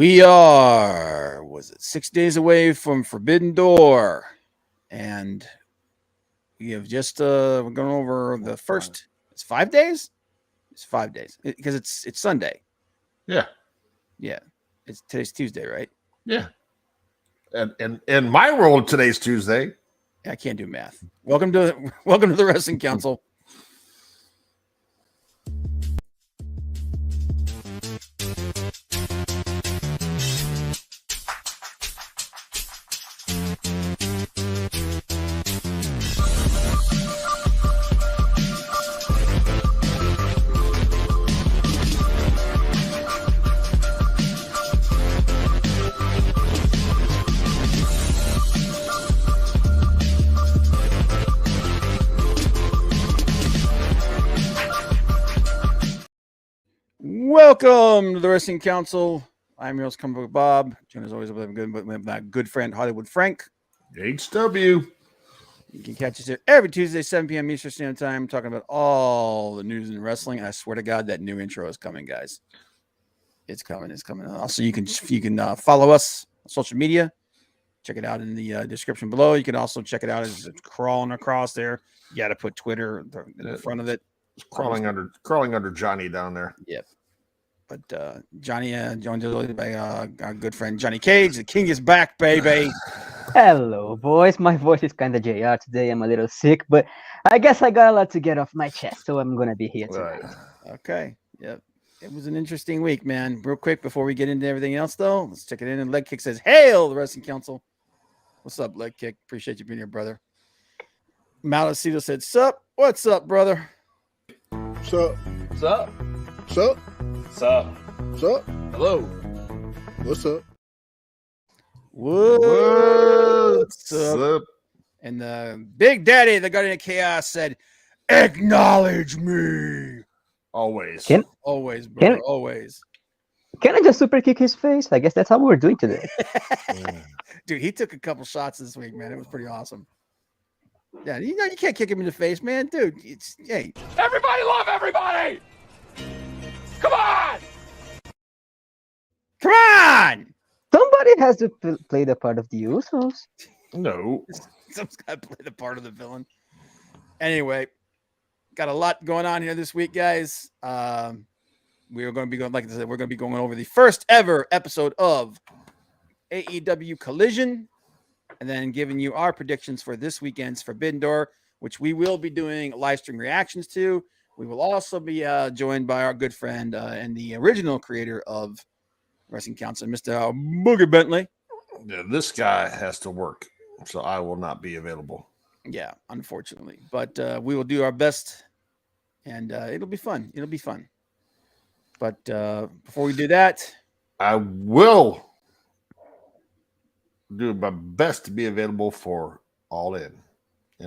We are, 6 days away from Forbidden Door, and we have just we're going over the first. It's 5 days. It's 5 days because it's Sunday. Yeah. Today's Tuesday, right? Yeah. And in my world, today's Tuesday. I can't do math. Welcome to the Wrestling Council. Welcome to the Wrestling Council. I'm your host, Comic Bob. Joined as always with my good friend Hollywood Frank. HW. You can catch us here every Tuesday, 7 p.m. Eastern Standard Time, talking about all the news in wrestling. And I swear to God, that new intro is coming, guys. It's coming. Also, you can follow us on social media. Check it out in the description below. You can also check it out as it's crawling across there. You got to put Twitter in the front of it. It's crawling under Johnny down there. Yep. But Johnny, joined by our good friend Johnny Cage. The king is back, baby. Hello, boys. My voice is kind of JR today. I'm a little sick, but I guess I got a lot to get off my chest, so I'm going to be here tonight. Right. Okay. Yep. It was an interesting week, man. Real quick, before we get into everything else, though, let's check it in. And Leg Kick says, "Hail the Wrestling Council." What's up, Leg Kick? Appreciate you being here, brother. Malacito said, "Sup? What's up, brother?" Sup? Sup? Sup? Sup? Sup? Hello. What's up? What's up? And the Big Daddy, the Guardian of Chaos, said, "Acknowledge me." Always. Always, brother. Always. Can I just super kick his face? I guess that's how we're doing today. Dude, he took a couple shots this week, man. It was pretty awesome. Yeah, you can't kick him in the face, man. Dude, hey. Everybody love everybody! Come on! Come on! Somebody has to play the part of the Usos. No. Someone's got to play the part of the villain. Anyway, got a lot going on here this week, guys. We are going to be going, like I said, we're going to be going over the first ever episode of AEW Collision, and then giving you our predictions for this weekend's Forbidden Door, which we will be doing live stream reactions to. We will also be joined by our good friend and the original creator of Wrestling Council, Mr. Boogie Bentley. Yeah, this guy has to work, so I will not be available. Yeah, unfortunately. But we will do our best, and it'll be fun. It'll be fun. But before we do that, I will do my best to be available for All in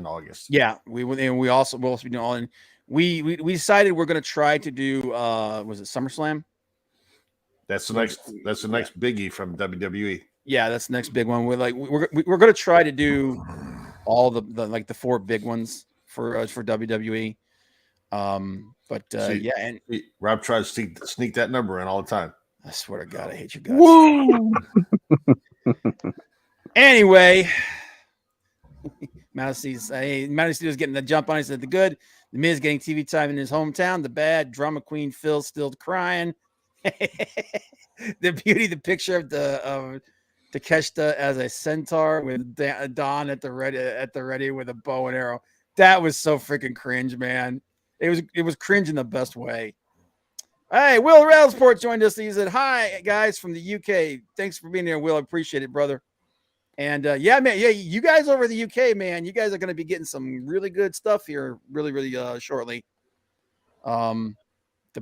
August. Yeah, we will, and we'll also be doing All In. We decided we're going to try to do was it SummerSlam? That's the next biggie from WWE. Yeah, that's the next big one. We're going to try to do all the four big ones for WWE. Yeah, and Rob tries to sneak that number in all the time. I swear to God, I hate you guys. Woo! Anyway, Madison's getting the jump on. He said the good. The Miz getting TV time in his hometown. The bad. Drama queen Phil still crying. The beauty, the picture of the Takeshita as a centaur with Don at the ready with a bow and arrow. That was so freaking cringe, man. It was cringe in the best way. Hey, Will Railsport joined us. He said, "Hi, guys from the UK. Thanks for being here, Will. I appreciate it, brother." And yeah, man, yeah, you guys over the UK, man, you guys are going to be getting some really good stuff here really, really shortly. The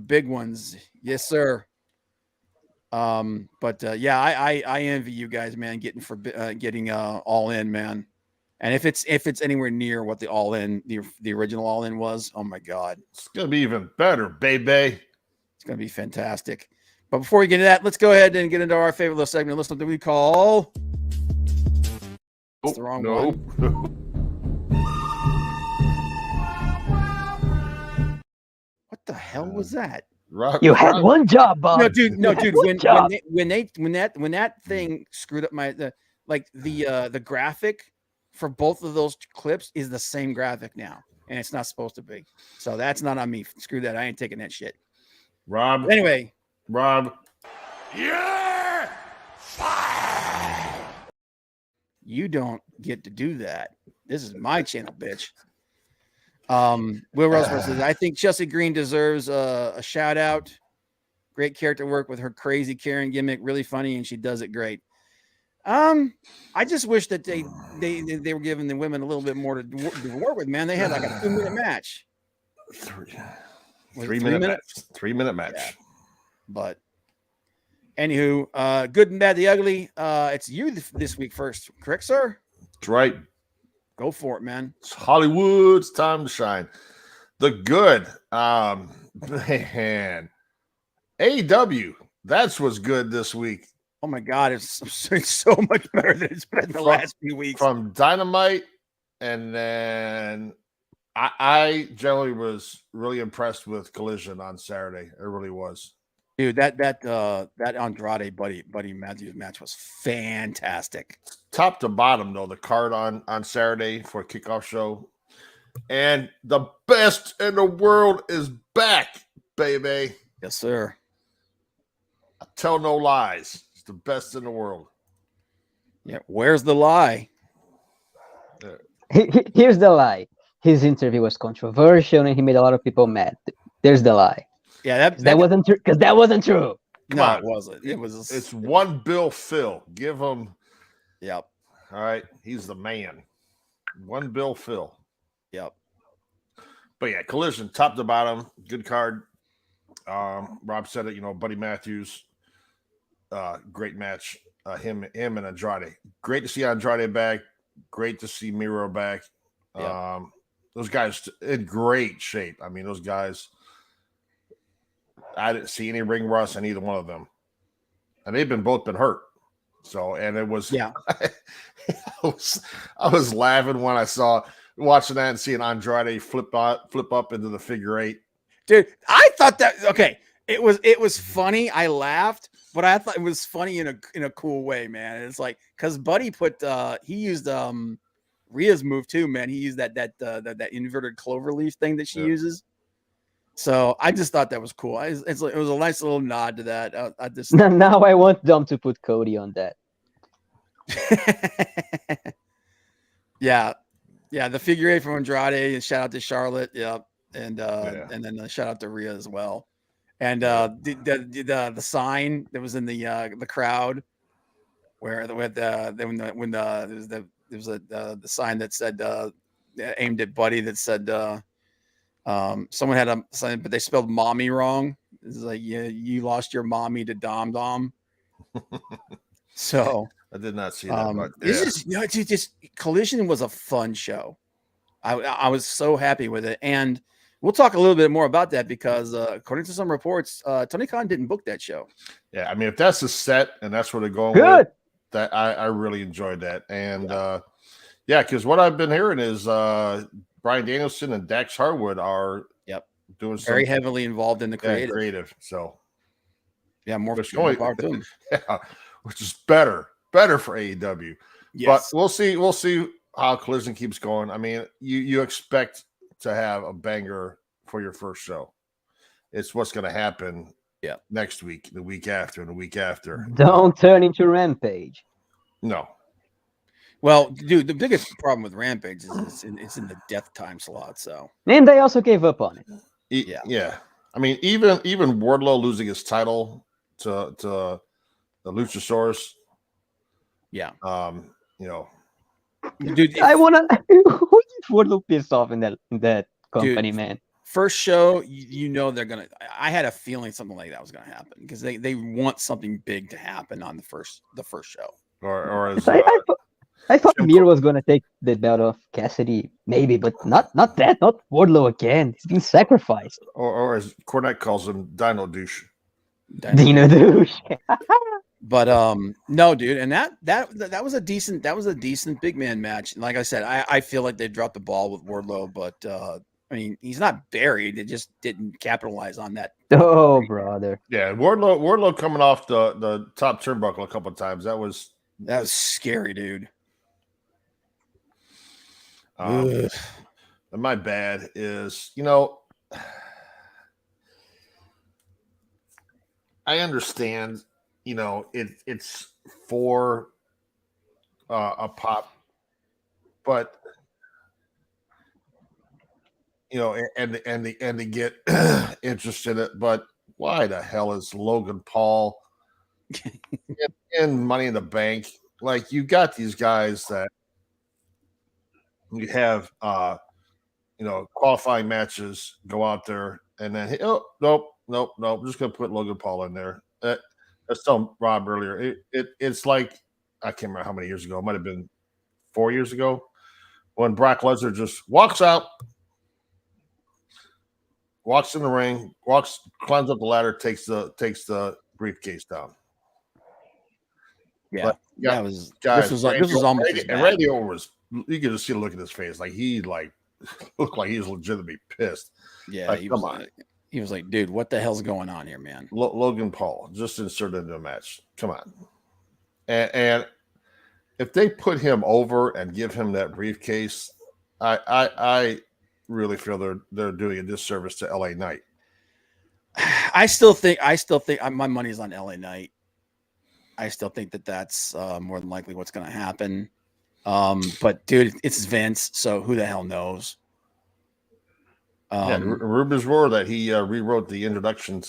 big ones. Yes, sir. Yeah, I envy you guys, man, getting All In, man. And if it's anywhere near what the All In, the original All In was, oh my God. It's going to be even better, baby. It's going to be fantastic. But before we get into that, let's go ahead and get into our favorite little segment. Listen to what we call... That's the wrong one. What the hell was that? You had one job, Bob. No, dude. You had one job. When that thing screwed up the graphic for both of those clips is the same graphic now, and it's not supposed to be. So that's not on me. Screw that. I ain't taking that shit. Rob. Anyway, Rob. You're fired. you don't get to do that. This is my channel, bitch. Will Roseborough says, I think Chelsea Green deserves a shout out. Great character work with her crazy Karen gimmick, really funny, and she does it great. I just wish that they were giving the women a little bit more to work with, man. They had like a 2-minute match. 3-minute match. 3-minute match. Yeah. But anywho, good and bad, the ugly. It's you this week first, correct, sir? That's right. Go for it, man. It's Hollywood's time to shine. The good. Man. AEW. That's what's good this week. Oh my God, it's so much better than it's been the last few weeks. From Dynamite, and then I generally was really impressed with Collision on Saturday. It really was. Dude, that Andrade Buddy Matthews match was fantastic. Top to bottom, though, the card on Saturday for a kickoff show. And the best in the world is back, baby. Yes, sir. I tell no lies. It's the best in the world. Yeah, where's the lie? Here's the lie. His interview was controversial and he made a lot of people mad. There's the lie. Yeah, That wasn't true. Because that wasn't true. No, on. it wasn't. It was. It's one Bill Phil. Give him. Yep. All right. He's the man. One Bill Phil. Yep. But yeah, Collision, top to bottom, good card. Rob said it, Buddy Matthews, great match. Him and Andrade. Great to see Andrade back. Great to see Miro back. Yep. Those guys in great shape. I mean, those guys, I didn't see any ring rust in either one of them. And they've both been hurt. So, and it was, yeah. I was laughing when I saw watching that and seeing Andrade flip up into the figure 8. Dude, I thought that okay. It was funny. I laughed, but I thought it was funny in a cool way, man. It's like because Buddy he used Rhea's move too, man. He used that inverted cloverleaf thing that she uses. So I just thought that was cool. It was a nice little nod to that. I just now I want them to put Cody on that. Yeah, the figure 8 from Andrade, and shout out to Charlotte. Yep. And then shout out to Rhea as well. And the sign that was in the crowd where the sign that said aimed at Buddy that said someone had a sign, but they spelled mommy wrong. It's like you lost your mommy to Dom Dom. So I did not see that. But it's just Collision was a fun show. I was so happy with it, and we'll talk a little bit more about that because according to some reports, Tony Khan didn't book that show. Yeah, I mean, if that's the set and that's where they're going Good. with, that I really enjoyed that. And because what I've been hearing is Bryan Danielson and Dax Harwood are doing very heavily involved in the creative. So more power to them. Yeah, which is better for AEW. Yes. But we'll see how Collision keeps going. I mean, you expect to have a banger for your first show. It's what's going to happen next week, the week after, and the week after. Don't turn into Rampage. No. Well, dude, the biggest problem with Rampage is it's in the death time slot. So, and they also gave up on it. Yeah. I mean, even Wardlow losing his title to the Luchasaurus. Yeah. Dude, I wanna. Who did Wardlow piss off in that company, dude, man? First show, they're gonna. I had a feeling something like that was gonna happen because they want something big to happen on the first show. Or as I thought Mir was gonna take the belt off Cassidy, maybe, but not Wardlow again. He's being sacrificed. Or as Cornette calls him, Dino Douche. Dino Douche. But no, dude, and that was a decent big man match. And like I said, I feel like they dropped the ball with Wardlow, but I mean, he's not buried. It just didn't capitalize on that. Oh, brother. Yeah, Wardlow coming off the top turnbuckle a couple of times. That was Scary, dude. and my bad is, I understand, it's for a pop, but and to get interested in it, but why the hell is Logan Paul in Money in the Bank? Like, you got these guys that you have qualifying matches, go out there and then nope, I'm just gonna put Logan Paul in there. I was telling Rob earlier, it's like, I can't remember how many years ago, it might have been 4 years ago, when Brock Lesnar just walks out, walks in the ring, climbs up the ladder, takes the briefcase down. Yeah, But, this guys, was almost as bad. Randy Orton was, you could just see the look in his face, like he looked like he was legitimately pissed. Yeah, Like, he was like, dude, what the hell's going on here, man? Logan Paul just inserted into a match. Come on. And if they put him over and give him that briefcase, I really feel they're doing a disservice to LA Knight. I still think my money's on LA Knight. I still think that's more than likely what's going to happen. But dude, it's Vince, so who the hell knows? Rumors were that he rewrote the introduction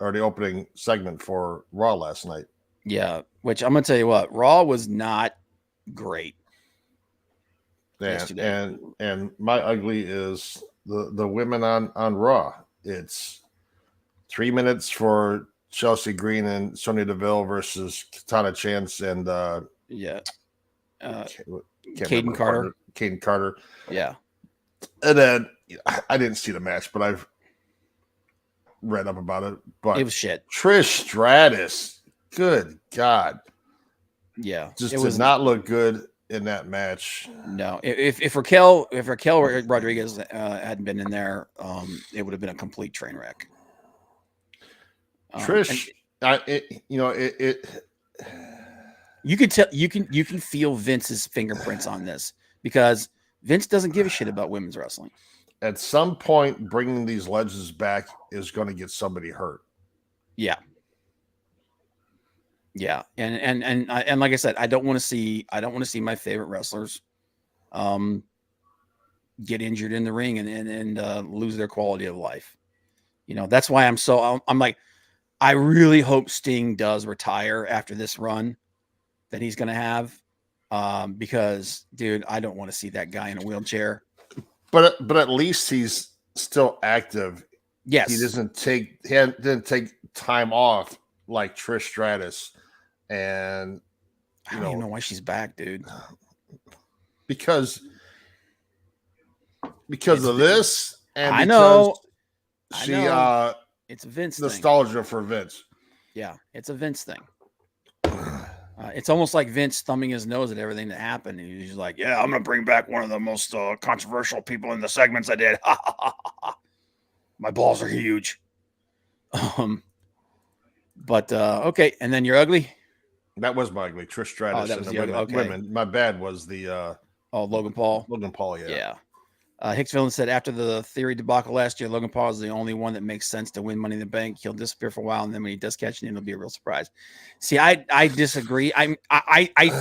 or the opening segment for Raw last night. Yeah, which I'm gonna tell you what, Raw was not great. And my ugly is the women on Raw. It's 3 minutes for Chelsea Green and Sonya Deville versus Katana Chance and Caden Carter. Caden Carter. Yeah. And then I didn't see the match, but I've read up about it. But it was shit. Trish Stratus, good God. Yeah. Just did not look good in that match. No. If Raquel Rodriguez hadn't been in there, it would have been a complete train wreck. Trish, you can tell, you can feel Vince's fingerprints on this, because Vince doesn't give a shit about women's wrestling. At some point, bringing these legends back is going to get somebody hurt. Yeah. Yeah. And like I said, I don't want to see my favorite wrestlers get injured in the ring and lose their quality of life. That's why I'm like, I really hope Sting does retire after this run that he's going to have. Because dude, I don't want to see that guy in a wheelchair. But at least he's still active. Yes. He didn't take time off like Trish Stratus. And I don't even know why she's back, dude. Because of this, and I know she it's a Vince nostalgia thing. For Vince. Yeah, it's a Vince thing. It's almost like Vince thumbing his nose at everything that happened. He's like, yeah, I'm going to bring back one of the most controversial people in the segments I did. My balls are huge. But okay. And then you're ugly. That was my ugly. Trish Stratus. Oh, that was and the ugly. Okay. Women. My bad was the Logan Paul. Logan Paul, yeah. Yeah. Hicks Villain said after the Theory debacle last year, Logan Paul is the only one that makes sense to win Money in the Bank. He'll disappear for a while, and then when he does catch it, it'll be a real surprise. See, I disagree. I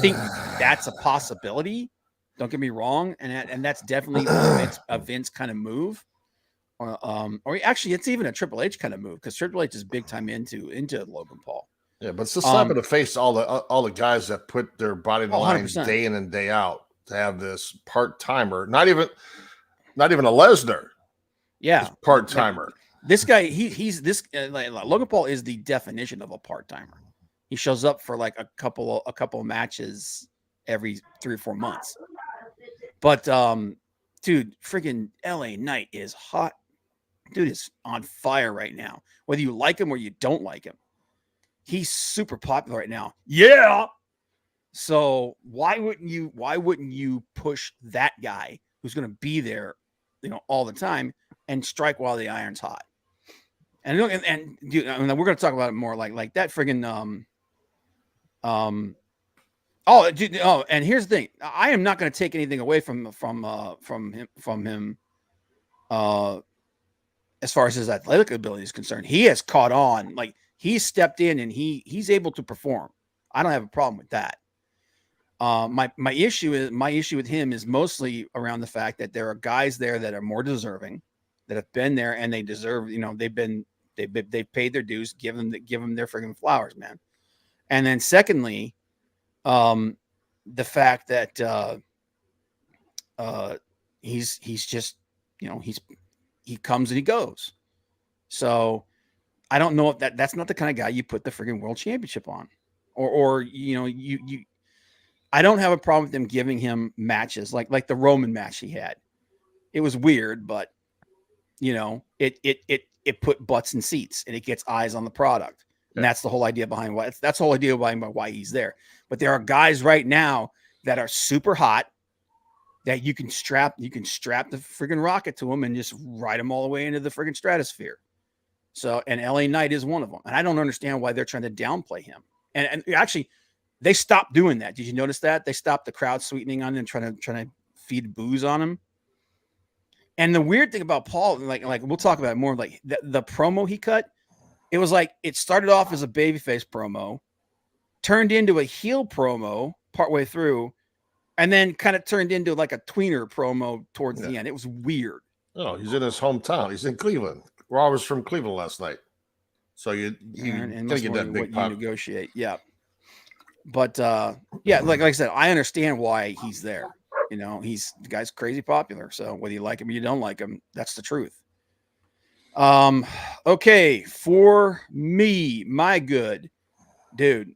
think that's a possibility. Don't get me wrong, and that's definitely a Vince kind of move, or actually, it's even a Triple H kind of move, because Triple H is big time into Logan Paul. Yeah, but it's a slap in the face to all the guys that put their body in the line 100%. Day in and day out to have this part timer, not even a Lesnar. Yeah, part timer. This guy, he's this Logan Paul is the definition of a part timer. He shows up for like a couple of matches every 3 or 4 months. But dude, freaking LA Knight is hot. Dude is on fire right now. Whether you like him or you don't like him, he's super popular right now. Yeah. So why wouldn't you push that guy who's going to be there all the time, and strike while the iron's hot. And look, and dude, I mean, we're going to talk about it more like that friggin' and here's the thing. I am not going to take anything away from him as far as his athletic ability is concerned. He has caught on. Like, he's stepped in and he's able to perform. I don't have a problem with that. My issue with him is mostly around the fact that there are guys there that are more deserving, that have been there and they deserve, they've paid their dues, give them their friggin' flowers, man. And then secondly, the fact that he's just, he comes and he goes. So I don't know if that's not the kind of guy you put the friggin' world championship on, or I don't have a problem with them giving him matches like the Roman match he had. It was weird, but it put butts in seats and it gets eyes on the product. And that's the whole idea behind why he's there. But there are guys right now that are super hot that you can strap the friggin' rocket to them and just ride them all the way into the friggin' stratosphere. So, and LA Knight is one of them. And I don't understand why they're trying to downplay him. And actually, they stopped doing that. Did you notice that? They stopped the crowd sweetening on him and trying to feed booze on him. And the weird thing about Paul, like we'll talk about it more, like the promo he cut, it was like it started off as a babyface promo, turned into a heel promo partway through, and then kind of turned into like a tweener promo towards the end. It was weird. Oh, he's in his hometown. He's in Cleveland. Raw was from Cleveland last night. So you gotta get that big pop. You negotiate. Yeah. But like I said, I understand why he's there. The guy's crazy popular. So whether you like him or you don't like him, that's the truth. Okay, for me, my good dude,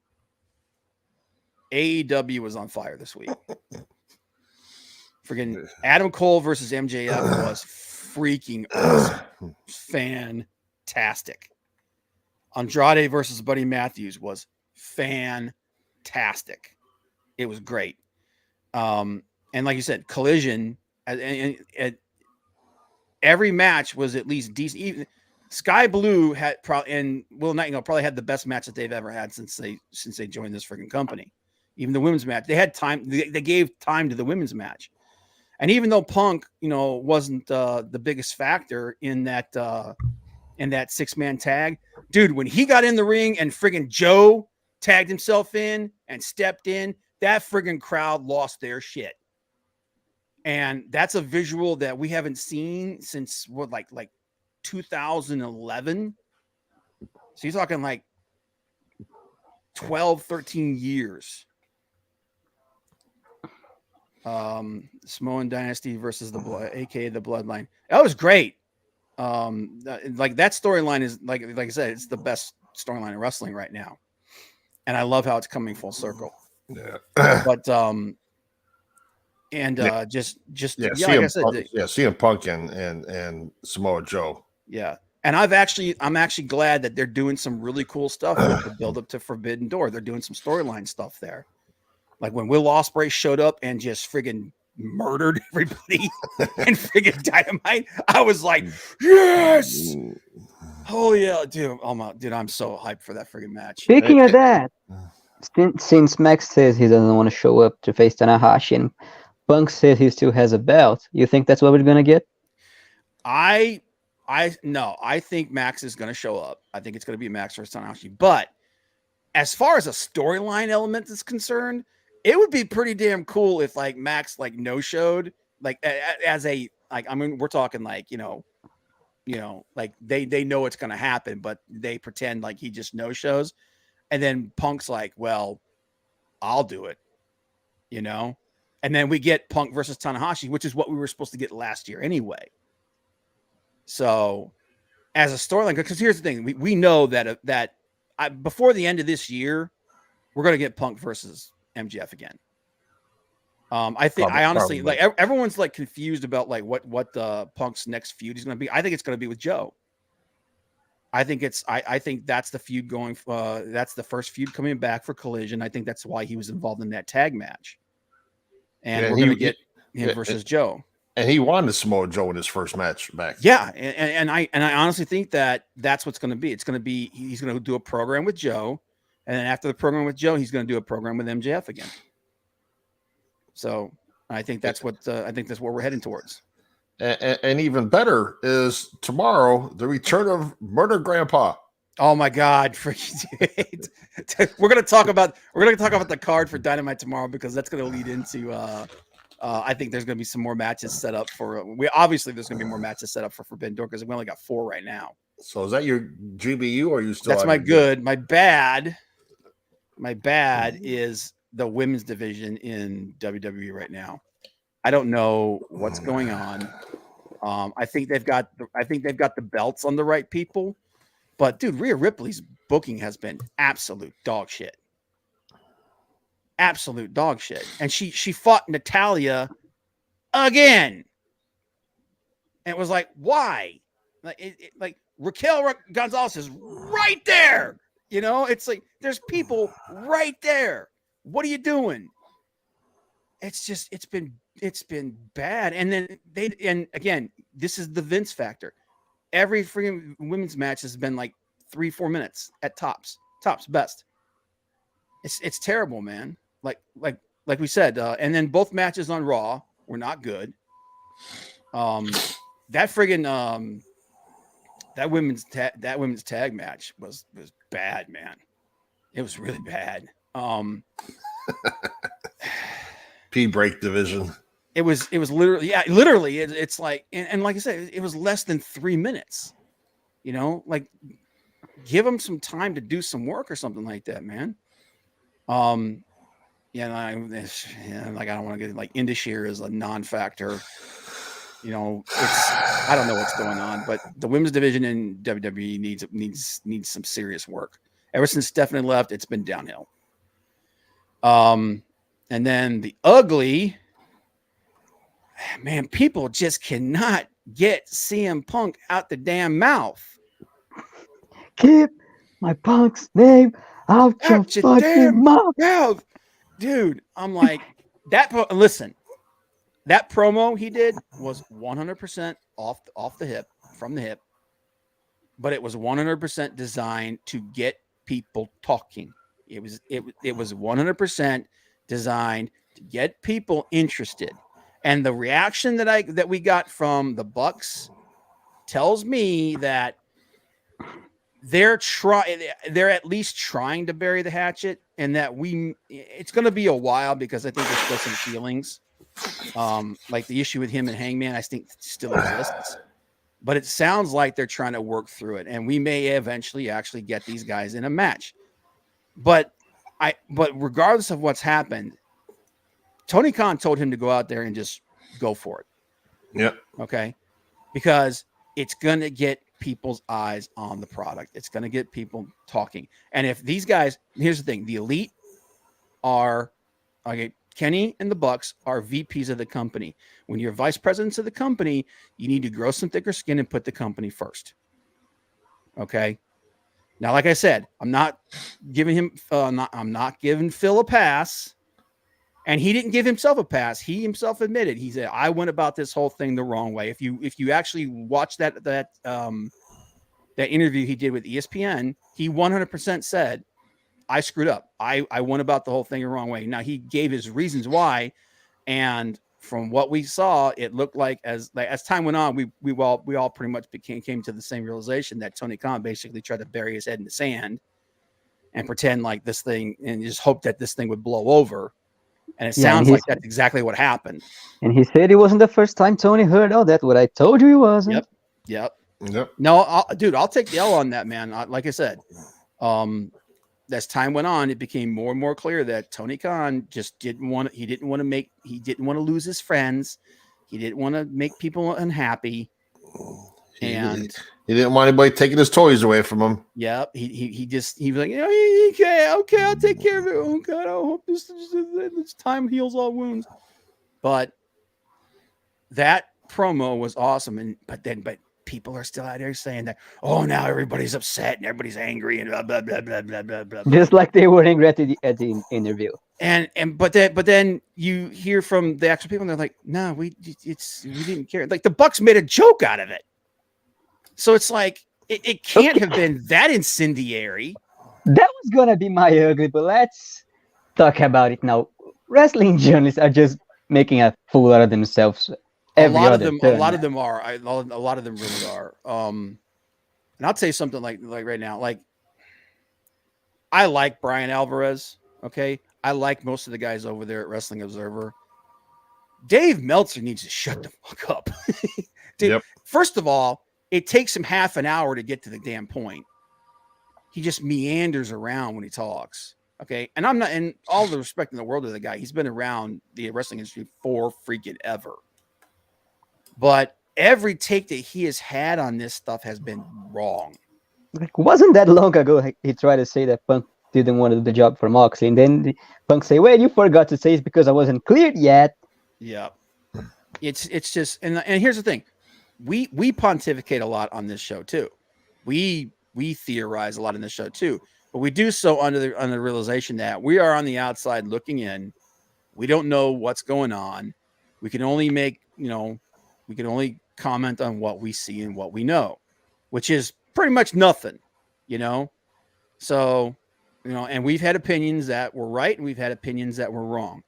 AEW was on fire this week. Freaking Adam Cole versus MJF was freaking awesome. Fantastic. Andrade versus Buddy Matthews was fantastic. It was great. And like you said, Collision, and every match was at least decent. Even Sky Blue had probably had the best match that they've ever had since they joined this freaking company. Even the women's match, they had time. They gave time to the women's match, and even though Punk, wasn't the biggest factor in that 6-man tag, dude, when he got in the ring and friggin' Joe tagged himself in and stepped in, that friggin' crowd lost their shit. And that's a visual that we haven't seen since like 2011. So you're talking like 12, 13 years. Samoan Dynasty versus aka the Bloodline. That was great. Like that storyline is like I said, it's the best storyline in wrestling right now. And I love how it's coming full circle. Yeah. But just like I said, CM Punk and Samoa Joe. Yeah. And I'm actually glad that they're doing some really cool stuff with the build up to Forbidden Door. They're doing some storyline stuff there. Like when Will Ospreay showed up and just friggin' murdered everybody and friggin' Dynamite, I was like, yes. Oh yeah, dude. Dude, I'm so hyped for that friggin' match. Speaking of that, since Max says he doesn't want to show up to face Tanahashi and Punk says he still has a belt, you think that's what we're gonna get? I think Max is gonna show up. I think it's gonna be Max versus Tanahashi. But as far as a storyline element is concerned, it would be pretty damn cool if like Max like no-showed, like as a like we're talking like like they know it's gonna happen, but they pretend like he just no-shows, and then Punk's like, well, I'll do it, and then we get Punk versus Tanahashi, which is what we were supposed to get last year anyway. So as a storyline, because here's the thing, we know that before the end of this year, we're gonna get Punk versus MJF again. I honestly like everyone's like confused about like what the Punk's next feud is going to be. I think it's going to be with Joe. I think that's the feud going. That's the first feud coming back for Collision. I think that's why he was involved in that tag match. And we're going to get him versus Joe. And he wanted Samoa Joe in his first match back. Yeah, and I honestly think that that's what's going to be. It's going to be he's going to do a program with Joe, and then after the program with Joe, he's going to do a program with MJF again. So I think that's what we're heading towards. And even better is tomorrow the return of Murder Grandpa. Oh my God! We're gonna talk about the card for Dynamite tomorrow because that's gonna lead into. I think there's gonna be some more matches set up for. There's gonna be more matches set up for Forbidden Door because we only got 4 right now. So is that your GBU or are you still? That's my good. My bad is the women's division in WWE right now. I don't know what's going on. I think they've got the belts on the right people. But dude, Rhea Ripley's booking has been absolute dog shit. Absolute dog shit. And she fought Natalia again. And it was like, why? Like Raquel Gonzalez is right there. You know, it's like there's people right there. What are you doing? It's just it's been bad. And then again, this is the Vince factor. Every freaking women's match has been like 3-4 minutes at tops best. It's terrible, man. Like we said, and then both matches on Raw were not good. That friggin' that women's tag match was bad, man. It was really bad. P break division. It was literally. It's like, and like I said, it was less than 3 minutes. You know, like give them some time to do some work or something like that, man. Like I don't want to get like Indus is a non-factor. You know, I don't know what's going on, but the women's division in WWE needs some serious work. Ever since Stephanie left, it's been downhill. And then the ugly. Man, people just cannot get CM Punk out the damn mouth. Keep my Punk's name out your fucking mouth. Dude, I'm like, listen, that promo he did was 100% off the hip, from the hip, but it was 100% designed to get people talking. It was 100% designed to get people interested. And the reaction that we got from the Bucks tells me that they're at least trying to bury the hatchet, and that it's going to be a while because I think there's still some feelings. Like the issue with him and Hangman, I think still exists, but it sounds like they're trying to work through it, and we may eventually actually get these guys in a match. But regardless of what's happened, Tony Khan told him to go out there and just go for it. Yep. Okay. Because it's going to get people's eyes on the product. It's going to get people talking. And if these guys, here's the thing, the Elite are, okay, Kenny and the Bucks are VPs of the company. When you're vice presidents of the company, you need to grow some thicker skin and put the company first. Okay. Now, like I said, I'm not giving Phil a pass. And he didn't give himself a pass. He himself admitted, he said, I went about this whole thing the wrong way. If you actually watch that interview he did with ESPN, he 100% said, I screwed up. I went about the whole thing the wrong way. Now he gave his reasons why. And from what we saw, it looked like as time went on, we all pretty much came to the same realization that Tony Khan basically tried to bury his head in the sand and pretend like this thing and just hope that this thing would blow over. And it sounds like that's exactly what happened. And he said it wasn't the first time Tony heard all that. What I told you he wasn't. Yep. No, I'll take the L on that, man. Like I said, as time went on, it became more and more clear that Tony Khan just didn't want to lose his friends. He didn't want to make people unhappy. And he didn't want anybody taking his toys away from him. Yep. He was like, okay, I'll take care of it. Oh God, I hope this time heals all wounds. But that promo was awesome. But people are still out there saying that, oh, now everybody's upset and everybody's angry and blah, blah, blah, blah, blah, blah, blah. Just like they were angry at the interview. But then you hear from the actual people, and they're like, "No, we didn't care." Like the Bucks made a joke out of it, so it's like it can't have been that incendiary. That was gonna be my ugly, but let's talk about it now. Wrestling journalists are just making a fool out of themselves A every lot of other them, turn. a lot of them are. A lot of them really are. And I'll tell you something like right now, like I like Brian Alvarez. Okay, I like most of the guys over there at Wrestling Observer. Dave Meltzer needs to shut the fuck up. Dude, Yep. First of all, it takes him half an hour to get to the damn point. He just meanders around when he talks. Okay. And I'm not, in all the respect in the world of the guy, he's been around the wrestling industry for freaking ever. But every take that he has had on this stuff has been wrong. Like, wasn't that long ago he tried to say that Punk didn't want to do the job for Moxley, and then Punk say, "Well, you forgot to say it's because I wasn't cleared yet." Yeah. It's just, and here's the thing. We pontificate a lot on this show too. We theorize a lot in this show too, but we do so under the realization that we are on the outside looking in. We don't know what's going on. We can only we can only comment on what we see and what we know, which is pretty much nothing, So, and we've had opinions that were right and we've had opinions that were wrong.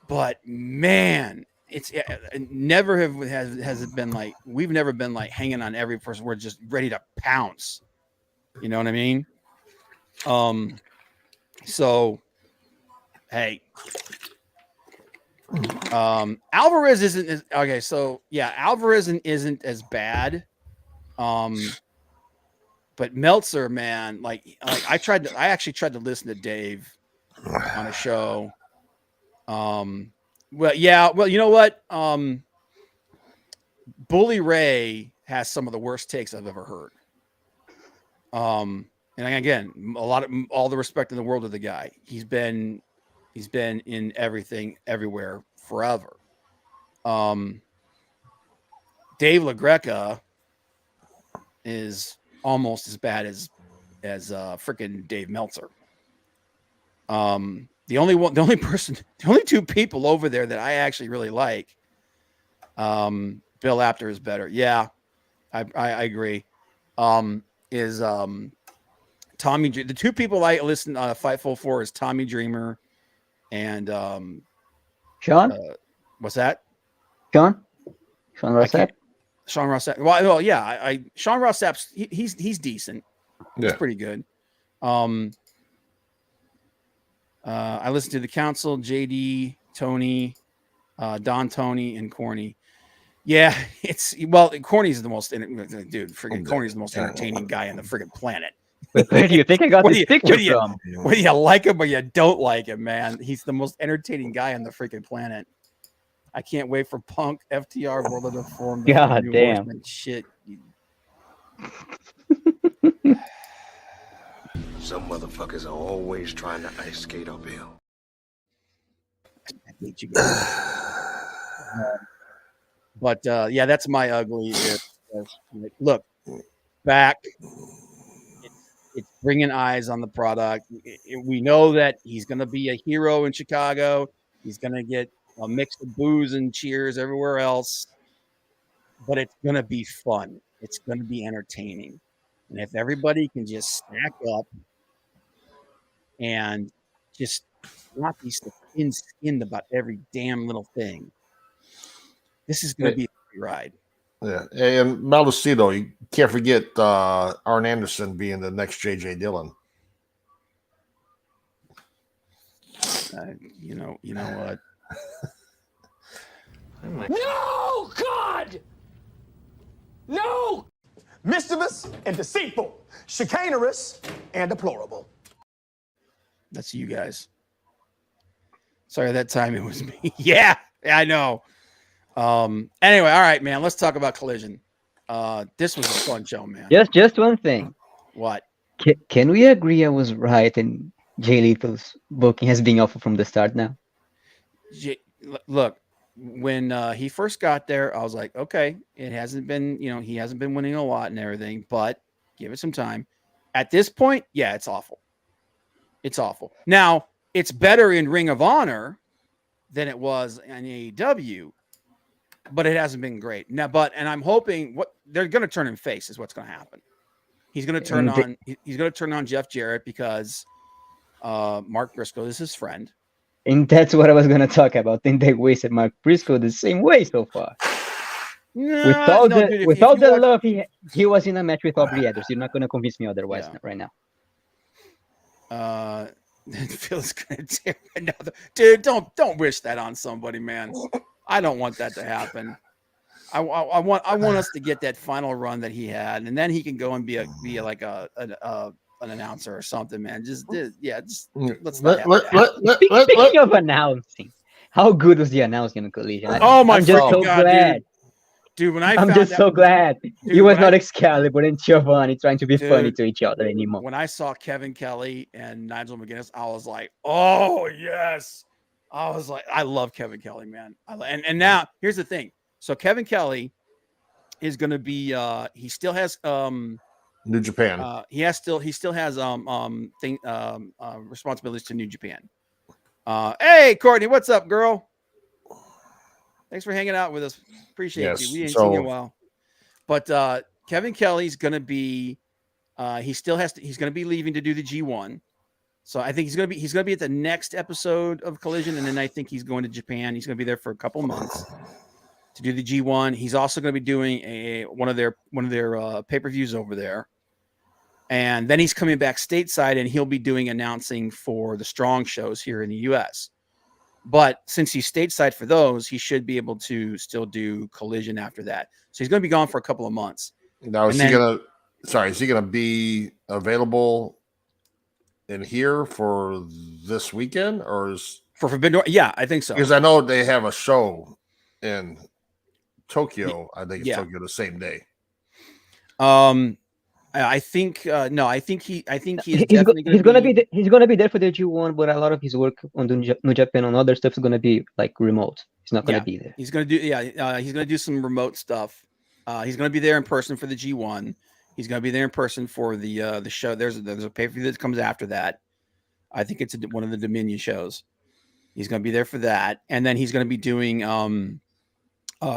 But man, it's never has it been like we've never been like hanging on every person. We're just ready to pounce. You know what I mean? So hey, Alvarez isn't okay. So yeah, Alvarez isn't as bad. But Meltzer, man, like I actually tried to listen to Dave on a show. Well, you know what? Bully Ray has some of the worst takes I've ever heard. And again, all the respect in the world of the guy. He's been in everything, everywhere, forever. Dave LaGreca is almost as bad as freaking Dave Meltzer. The only two people over there that I actually really like, Bill Apter is better. Yeah, I agree. Is Tommy? The two people I listen Fightful for is Tommy Dreamer and Sean. What's that? Sean Rossap. Sean Rossap. Well, yeah. Sean Rossap's he's decent. Yeah. He's pretty good. I listened to the Council, JD, Tony, Don, Tony, and Corny. Yeah, Corny's the most dude. Freaking Corny's the most entertaining guy on the freaking planet. Where do you think I got this picture from? Whether you like him or you don't like him, man, he's the most entertaining guy on the freaking planet. I can't wait for Punk, FTR, World of the Forum. God damn. Shit. Some motherfuckers are always trying to ice skate uphill. I hate you guys. But yeah, that's my ugly. Look, back. It's bringing eyes on the product. We know that he's going to be a hero in Chicago. He's going to get a mix of boos and cheers everywhere else. But it's going to be fun. It's going to be entertaining. And if everybody can just stack up and just not be so thin-skinned about every damn little thing, this is going to be a great ride. Yeah, and Maldacito, you can't forget Arn Anderson being the next J.J. Dillon. You know what? No, God! No! Mischievous and deceitful, chicanerous and deplorable. That's you guys. Sorry, that time it was me. Yeah, I know. Anyway, all right, man. Let's talk about Collision. This was a fun show, man. Just one thing. What? Can we agree I was right in Jay Lethal's booking has been awful from the start now? Look, when he first got there, I was like, okay, it hasn't been, he hasn't been winning a lot and everything, but give it some time. At this point, yeah, it's awful. It's awful. Now, it's better in Ring of Honor than it was in AEW, but it hasn't been great. Now, and I'm hoping what they're going to turn him face is what's going to happen. He's going to turn on. He's going to turn on Jeff Jarrett because Mark Briscoe is his friend. And that's what I was going to talk about. Think they wasted Mark Briscoe the same way so far. With all the love he was in a match with Aubrey Edwards. You're not going to convince me otherwise right now. Phil's going to tear another. Dude, don't wish that on somebody, man. I don't want that to happen. I want us to get that final run that he had, and then he can go and be like an announcer or something, man. Just let's Speaking of announcing, how good was the announcing on Collision? Oh my I'm just so God, glad. Dude, I'm just so glad he was not Excalibur and Giovanni trying to be funny to each other anymore. When I saw Kevin Kelly and Nigel McGuinness, I was like, oh yes. I was like, I love Kevin Kelly, man. And now here's the thing. So Kevin Kelly is going to be he still has New Japan. He still has responsibilities to New Japan. Hey Courtney, what's up, girl? Thanks for hanging out with us. Appreciate you. We ain't seen you in a while. But Kevin Kelly's going to be he's going to be leaving to do the G1. So I think he's going to be at the next episode of Collision, and then I think he's going to Japan. He's going to be there for a couple months to do the G1. He's also going to be doing one of their pay-per-views over there. And then he's coming back stateside, and he'll be doing announcing for the Strong shows here in the US. But since he's stateside for those, he should be able to still do Collision after that. So he's going to be gone for a couple of months. Now, is he going to be available in here for this weekend, or is for Forbidden Door? Yeah, I think so. Because I know they have a show in Tokyo. I think it's Tokyo the same day. I think no. I think he's gonna be there for the G1, but a lot of his work on the New Japan and other stuff is gonna be like remote. He's not gonna be there. He's gonna do he's gonna do some remote stuff. He's gonna be there in person for the G1. He's gonna be there in person for the show. There's a pay-per-view that comes after that. I think it's one of the Dominion shows. He's gonna be there for that, and then he's gonna be doing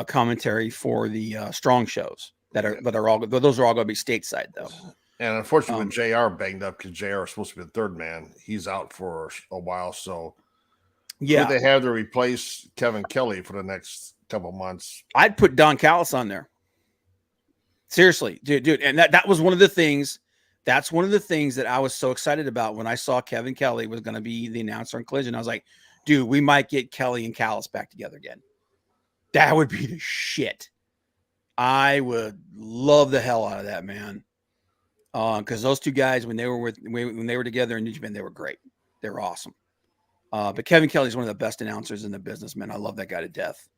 commentary for the Strong shows. Those are all going to be stateside though. And unfortunately, with JR banged up, because JR is supposed to be the third man, he's out for a while. So who they have to replace Kevin Kelly for the next couple months? I'd put Don Callis on there. Seriously, dude, and that was one of the things. That's one of the things that I was so excited about when I saw Kevin Kelly was going to be the announcer on Collision. I was like, dude, we might get Kelly and Callis back together again. That would be the shit. I would love the hell out of that, man. Because those two guys, when they were together in New Japan, they were great. They were awesome. But Kevin Kelly's one of the best announcers in the business, man. I love that guy to death.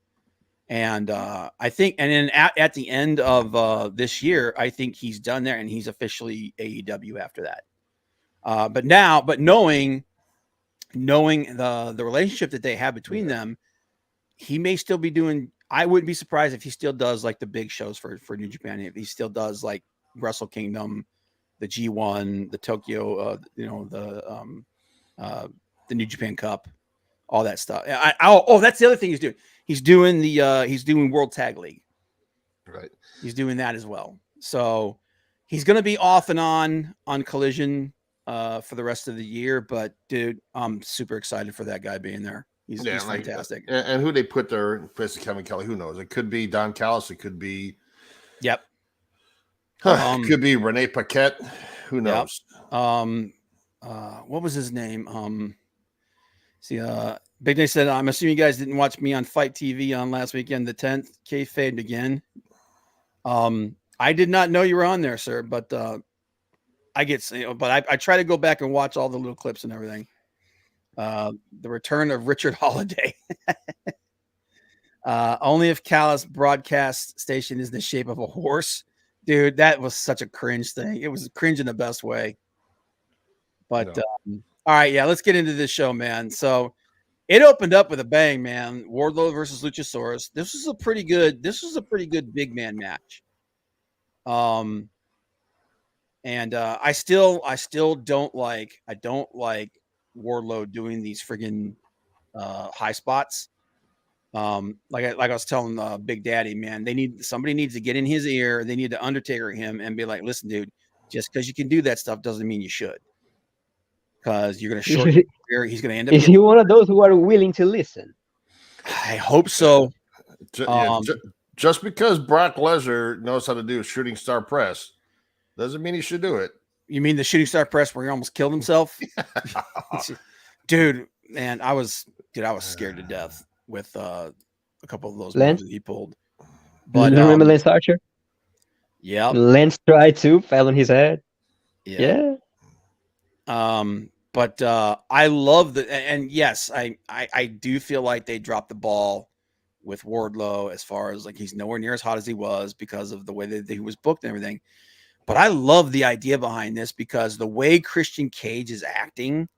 And I think, and then at the end of this year, I think he's done there, and he's officially AEW after that. But knowing the relationship that they have between them, he may still be doing. I wouldn't be surprised if he still does like the big shows for New Japan. If he still does like Wrestle Kingdom, the G1, the Tokyo, the New Japan Cup, all that stuff. That's the other thing he's doing. He's doing World Tag League. Right. He's doing that as well. So he's going to be off and on Collision for the rest of the year. But dude, I'm super excited for that guy being there. He's fantastic. And who they put there in place of Kevin Kelly, who knows? It could be Don Callis. It could be. Yep. It could be Renee Paquette. Who knows? What was his name? Big Day said, I'm assuming you guys didn't watch me on Fight TV on last weekend, the 10th. Kayfabe again. I did not know you were on there, sir, but I try to go back and watch all the little clips and everything. The return of Richard Holiday. Only if Callis broadcast station is the shape of a horse. Dude, that was such a cringe thing. It was cringe in the best way. But all right, let's get into this show, man. So it opened up with a bang, man. Wardlow versus Luchasaurus. This was a pretty good big man match. And I still don't like Wardlow doing these friggin' high spots. Like I was telling Big Daddy, man, somebody needs to get in his ear. They need to Undertaker him and be like, listen, dude, just because you can do that stuff doesn't mean you should. Because you're going to shorten your career. He's going to end up. Is he one of those who are willing to listen? I hope so. Just because Brock Lesnar knows how to do a shooting star press doesn't mean he should do it. You mean the shooting star press where he almost killed himself? Dude, man, I was scared to death with a couple of those moves that he pulled. But remember Lance Archer? Yeah. Lance tried to, fell on his head. Yeah. But I love and yes, I do feel like they dropped the ball with Wardlow as far as like he's nowhere near as hot as he was because of the way that he was booked and everything. But I love the idea behind this because the way Christian Cage is acting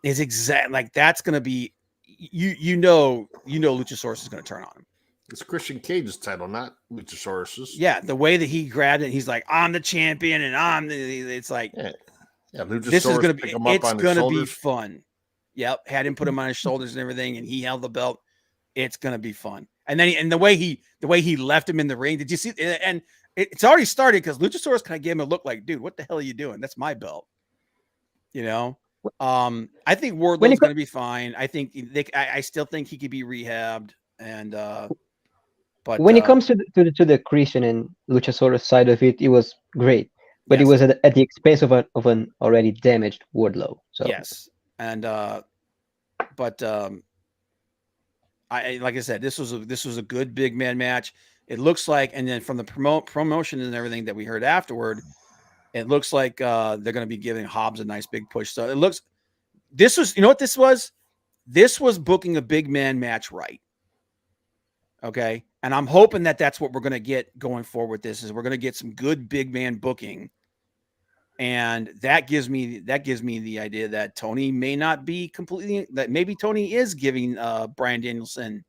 is exact like that's gonna be you know Luchasaurus is gonna turn on him. It's Christian Cage's title, not Luchasaurus's. Yeah, the way that he grabbed it, he's like, I'm the champion, and it's like this is gonna be be fun. Yep, had him put him on his shoulders and everything, and he held the belt. It's gonna be fun. And then the way he left him in the ring. Did you see? And it's already started because Luchasaurus kind of gave him a look like, dude, what the hell are you doing? That's my belt. You know. I think Wardlow's going to be fine. I think I still think he could be rehabbed. And but when it comes to the Christian and Luchasaurus side of it, it was great, but yes. It was at the expense of an already damaged Wardlow. So yes, and but I like I said, this was a good big man match. It looks like, and then from the promotion and everything that we heard afterward, it looks like they're going to be giving Hobbs a nice big push. So this was, you know what this was? This was booking a big man match right. Okay. And I'm hoping that that's what we're going to get going forward with this is we're going to get some good big man booking. And that gives me the idea that Tony may not be completely, that maybe Tony is giving Bryan Danielson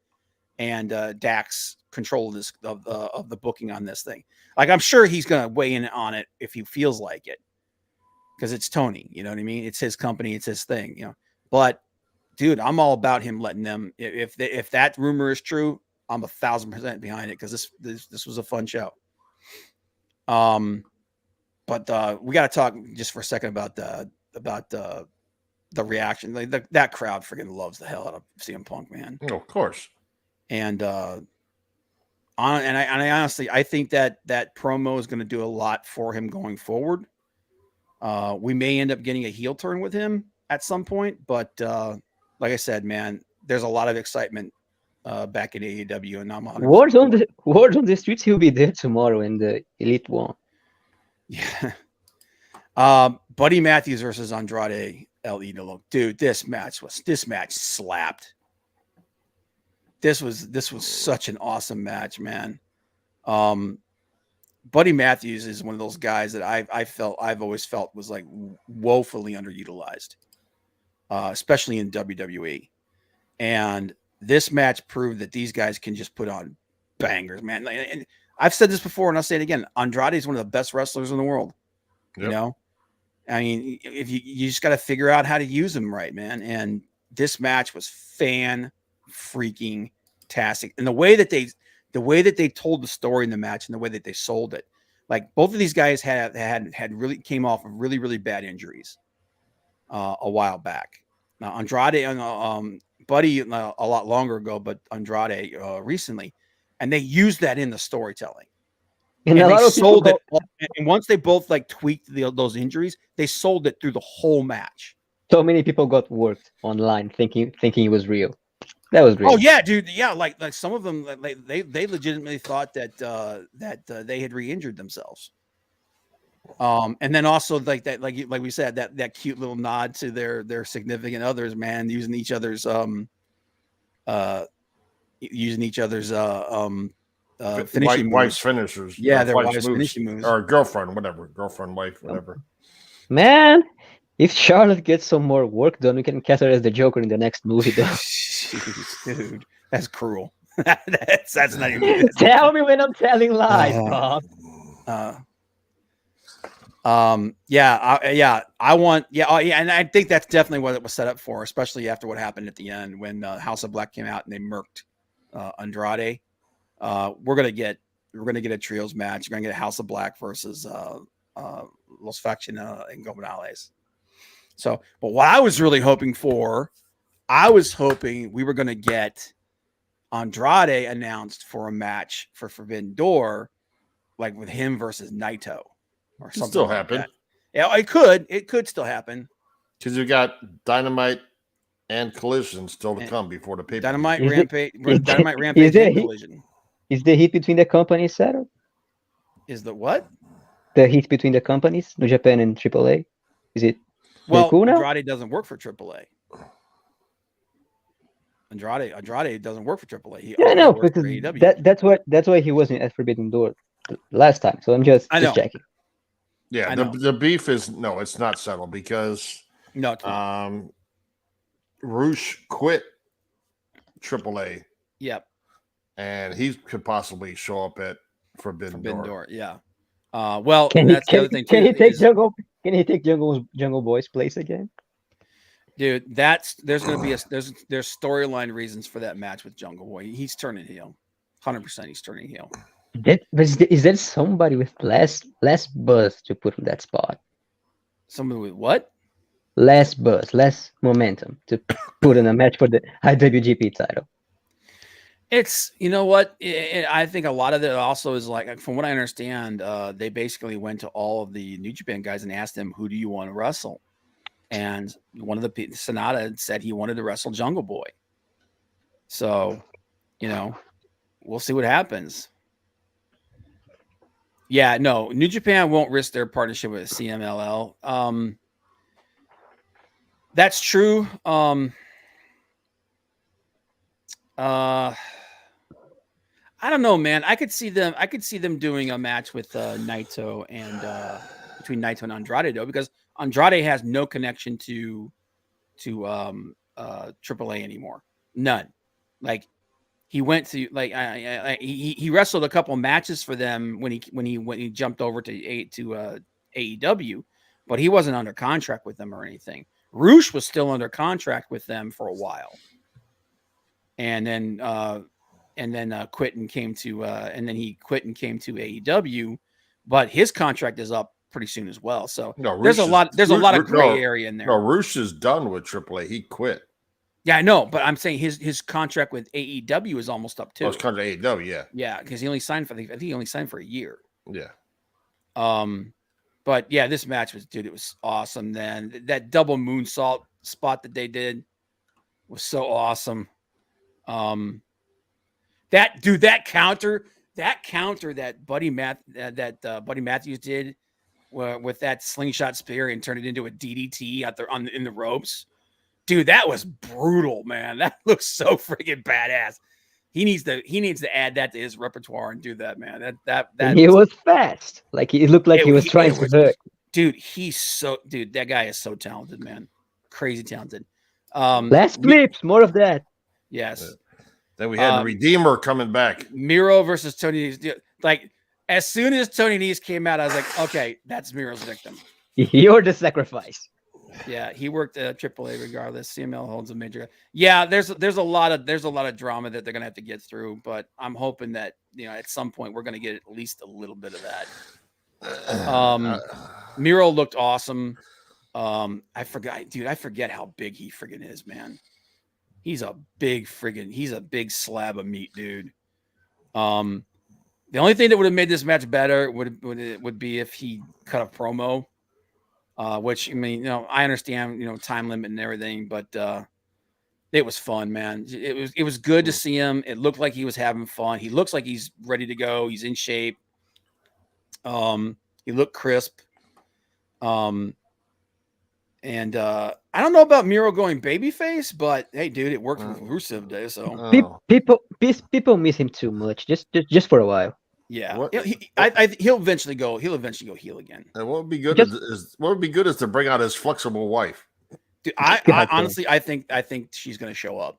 and Dax control of this of the booking on this thing. Like I'm sure he's going to weigh in on it if he feels like it, because it's Tony. You know what I mean? It's his company, it's his thing. You know, but dude, I'm all about him letting them. If that rumor is true, I'm 1,000% behind it because this was a fun show. But we got to talk just for a second about the reaction. Like that crowd freaking loves the hell out of CM Punk, man. Oh, of course. And I honestly think that promo is going to do a lot for him going forward. We may end up getting a heel turn with him at some point, but like I said, man, there's a lot of excitement back in AEW, and I'm 100%. Word on the streets, he'll be there tomorrow in the Elite One. Yeah. Buddy Matthews versus Andrade El Idolo. Dude, this match slapped. This was such an awesome match, man. Buddy Matthews is one of those guys that I've always felt was like woefully underutilized, especially in WWE. And this match proved that these guys can just put on bangers, man. And I've said this before, and I'll say it again. Andrade is one of the best wrestlers in the world. Yep. You know, I mean, if you just got to figure out how to use him right, man. And this match was freaking tastic, and the way that they told the story in the match and the way that they sold it, like both of these guys had really came off of really, really bad injuries a while back. Now Andrade and Buddy a lot longer ago, but Andrade recently, and they used that in the storytelling. And they sold it. And once they both like tweaked those injuries, they sold it through the whole match. So many people got worked online thinking it was real. That was great. Oh yeah, dude. Yeah, like some of them, they legitimately thought that they had re-injured themselves. And then also like that, like we said, that cute little nod to their significant others, man, using each other's finishing wife's finishers. Yeah, their wife's finishing moves, or girlfriend, wife, whatever. Man, if Charlotte gets some more work done, we can cast her as the Joker in the next movie, though. Dude, that's cruel. that's not even good. Tell me when I'm telling lies, Bob. I want, and I think that's definitely what it was set up for, especially after what happened at the end when House of Black came out and they murked Andrade. We're gonna get a trios match. We're gonna get House of Black versus Los Faction and Gobernales. So, but what I was really hoping for, we were gonna get Andrade announced for a match for Forbidden Door, like with him versus Naito. Or something still like happen. that. Yeah, it could still happen. Because you got Dynamite and Collision still to come before the paper. Dynamite Is it- Rampage, is Dynamite it- Rampage, is it and he- Collision. Is the heat between the companies settled? Is the what? The heat between the companies, New Japan and AAA? Is it Well, cool now? Andrade doesn't work for AAA. Andrade doesn't work for AAA. He Yeah, only no, works for because AEW. that's why he wasn't at Forbidden Door last time. So I'm just I know. checking. Yeah, I the, know. the beef is no, it's not settled because No, it's not. Roosh quit AAA Yep. and he could possibly show up at Forbidden Door. Yeah. Well, Can he, that's the other thing too. can he take is- Jungle? Can he take Jungle Boy's place again? Dude, there's going to be there's storyline reasons for that match with Jungle Boy. He's turning heel. 100% he's turning heel. Is there somebody with less buzz to put in that spot? Somebody with what? Less buzz, less momentum to put in a match for the IWGP title. It's, you know what? I think a lot of it also is like, from what I understand, they basically went to all of the New Japan guys and asked them, who do you want to wrestle? And one of the Sonata said he wanted to wrestle Jungle Boy. So, we'll see what happens. Yeah, no, New Japan won't risk their partnership with CMLL. That's true. I don't know, man. I could see them doing a match with Naito and between Naito and Andrade though, because Andrade has no connection to AAA anymore. None. Like he went to he wrestled a couple matches for them when he jumped over to AEW, but he wasn't under contract with them or anything. Roosh was still under contract with them for a while, and then quit and came to he quit and came to AEW, but his contract is up pretty soon as well. So there's a lot of gray area in there. No, Roosh is done with AAA. He quit. Yeah, I know, but I'm saying his contract with AEW is almost up too. Oh, his contract AEW, yeah. Yeah, because he only signed for I think he only signed for a year. Yeah. But yeah, this match it was awesome. Then that double moonsault spot that they did was so awesome. That counter that Buddy Matthews did with that slingshot spear and turned it into a DDT out there in the ropes. Dude, that was brutal, man. That looks so freaking badass. He needs to add that to his repertoire and do that, man. That he was fast. Like it looked like he was trying to hook. Dude, that guy is so talented, man. Crazy talented. Less flips, more of that. Yes. Then we had the Redeemer coming back. Miro versus Tony Nese. Like, as soon as Tony Nese came out, I was like, okay, that's Miro's victim. You're the sacrifice. Yeah, he worked at AAA regardless. CML holds a major. Yeah, there's a lot of drama that they're gonna have to get through, but I'm hoping that at some point we're gonna get at least a little bit of that. Miro looked awesome. I forget how big he friggin' is, man. He's a big slab of meat, dude. The only thing that would have made this match better would be if he cut a promo. Which I mean, I understand, time limit and everything, but it was fun, man. It was good to see him. It looked like he was having fun. He looks like he's ready to go. He's in shape. He looked crisp. And I don't know about Miro going babyface, but hey, dude, it worked with Rusev Day. So People miss him too much. Just for a while. Yeah, he'll eventually go. He'll eventually go heel again. And what would be good is to bring out his flexible wife. Dude, I honestly, I think she's going to show up.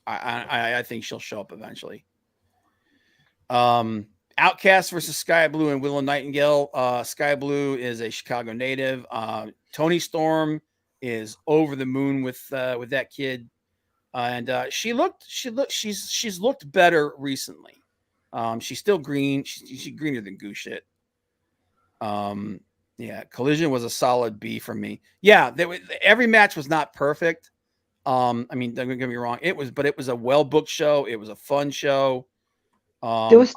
I think she'll show up eventually. And Outcast versus Sky Blue and Willow Nightingale. Sky Blue is a Chicago native. Tony Storm is over the moon with that kid, and she's looked better recently. She's still green. She's greener than goose shit. Yeah, Collision was a solid B for me. Yeah, every match was not perfect. I mean, don't get me wrong. It was a well booked show. It was a fun show. There was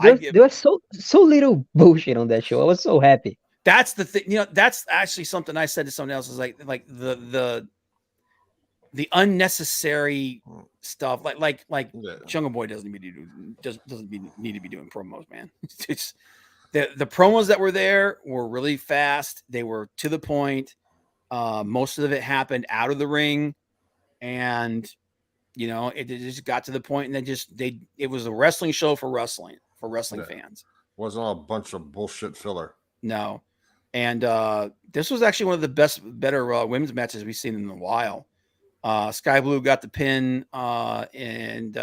so little bullshit on that show. I was so happy. That's the thing. That's actually something I said to someone else, is like the unnecessary stuff. Like Jungle Boy doesn't need to be doing promos, man. It's the promos that were there were really fast. They were to the point. Most of it happened out of the ring, and it just got to the point, and it was a wrestling show for wrestling fans. Wasn't all a bunch of bullshit filler. No. And this was actually one of the better women's matches we've seen in a while. Sky Blue got the pin, and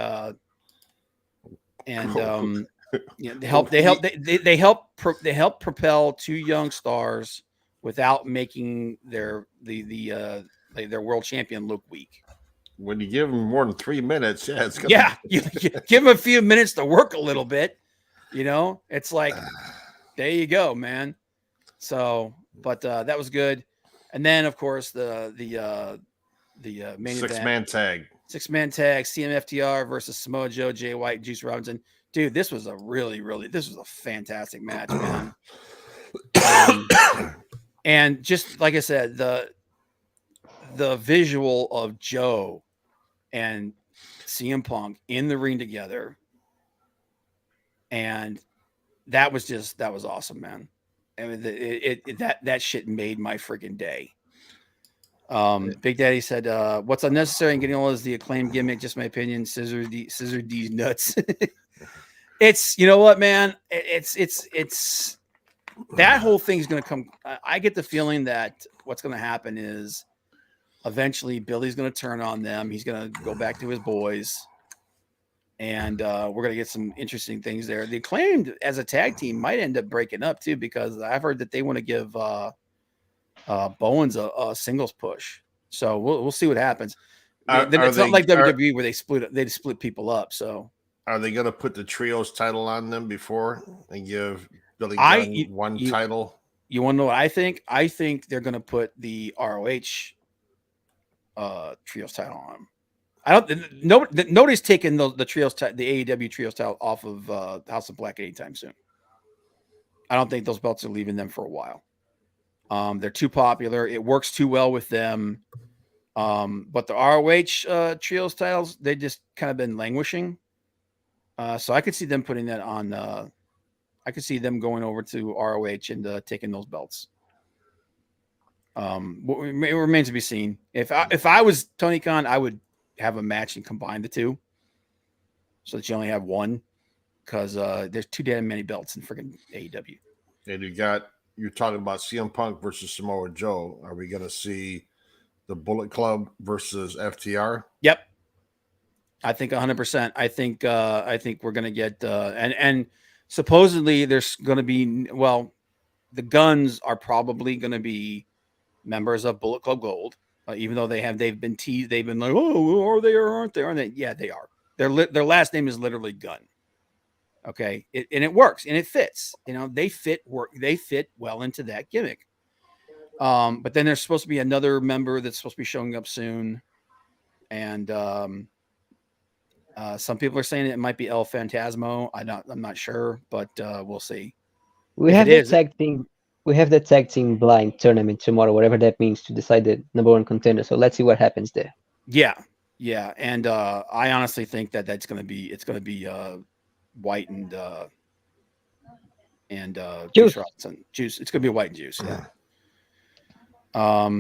they help propel two young stars without making their world champion look weak. When you give them more than 3 minutes, you give them a few minutes to work a little bit. It's like, there you go, man. So, but that was good. And then, of course, the main six-man tag, CMFTR versus Samoa Joe, Jay White, and Juice Robinson. Dude, this was a fantastic match, man. And just like I said, the visual of Joe and CM Punk in the ring together, and that was awesome, man. I mean, that shit made my freaking day. Big Daddy said, "What's unnecessary in getting all is the Acclaimed gimmick. Just my opinion. Scissor D's nuts." It's, you know what, man. It's that whole thing's gonna come. I get the feeling that what's gonna happen is eventually Billy's gonna turn on them. He's gonna go back to his boys, and we're gonna get some interesting things there. The Acclaimed as a tag team might end up breaking up too, because I've heard that they want to give Bowens a singles push. So we'll see what happens. It's not like WWE where they split people up. So are they gonna put the trios title on them before and give Billy Gunn one title? You want to know what I think? I think they're gonna put the ROH trios title on them. Nobody's taking the trios, the AEW trios title off of House of Black anytime soon. I don't think those belts are leaving them for a while. They're too popular. It works too well with them. But the ROH trios titles, they just kind of been languishing. So I could see them putting that on. I could see them going over to ROH and taking those belts. It remains to be seen. If I was Tony Khan, I would have a match and combine the two, so that you only have one, because there's too damn many belts in freaking AEW. And you're talking about CM Punk versus Samoa Joe. Are we going to see the Bullet Club versus FTR? Yep. I think 100%. I think we're going to get and supposedly there's going to be, the Guns are probably going to be members of Bullet Club Gold, even though they've been teased. They've been like, oh, are they or aren't they? Aren't they? Yeah, they are. Their last name is literally Gunn. Okay, and it works and it fits. They fit well into that gimmick. But then there's supposed to be another member that's supposed to be showing up soon, and some people are saying it might be El Phantasmo. I'm not sure, but we'll see. We have the tag team. We have the tag team blind tournament tomorrow, whatever that means, to decide the number one contender. So let's see what happens there. Yeah, and I honestly think it's going to be White and Juice Robinson. Juice. It's going to be White and Juice. Yeah.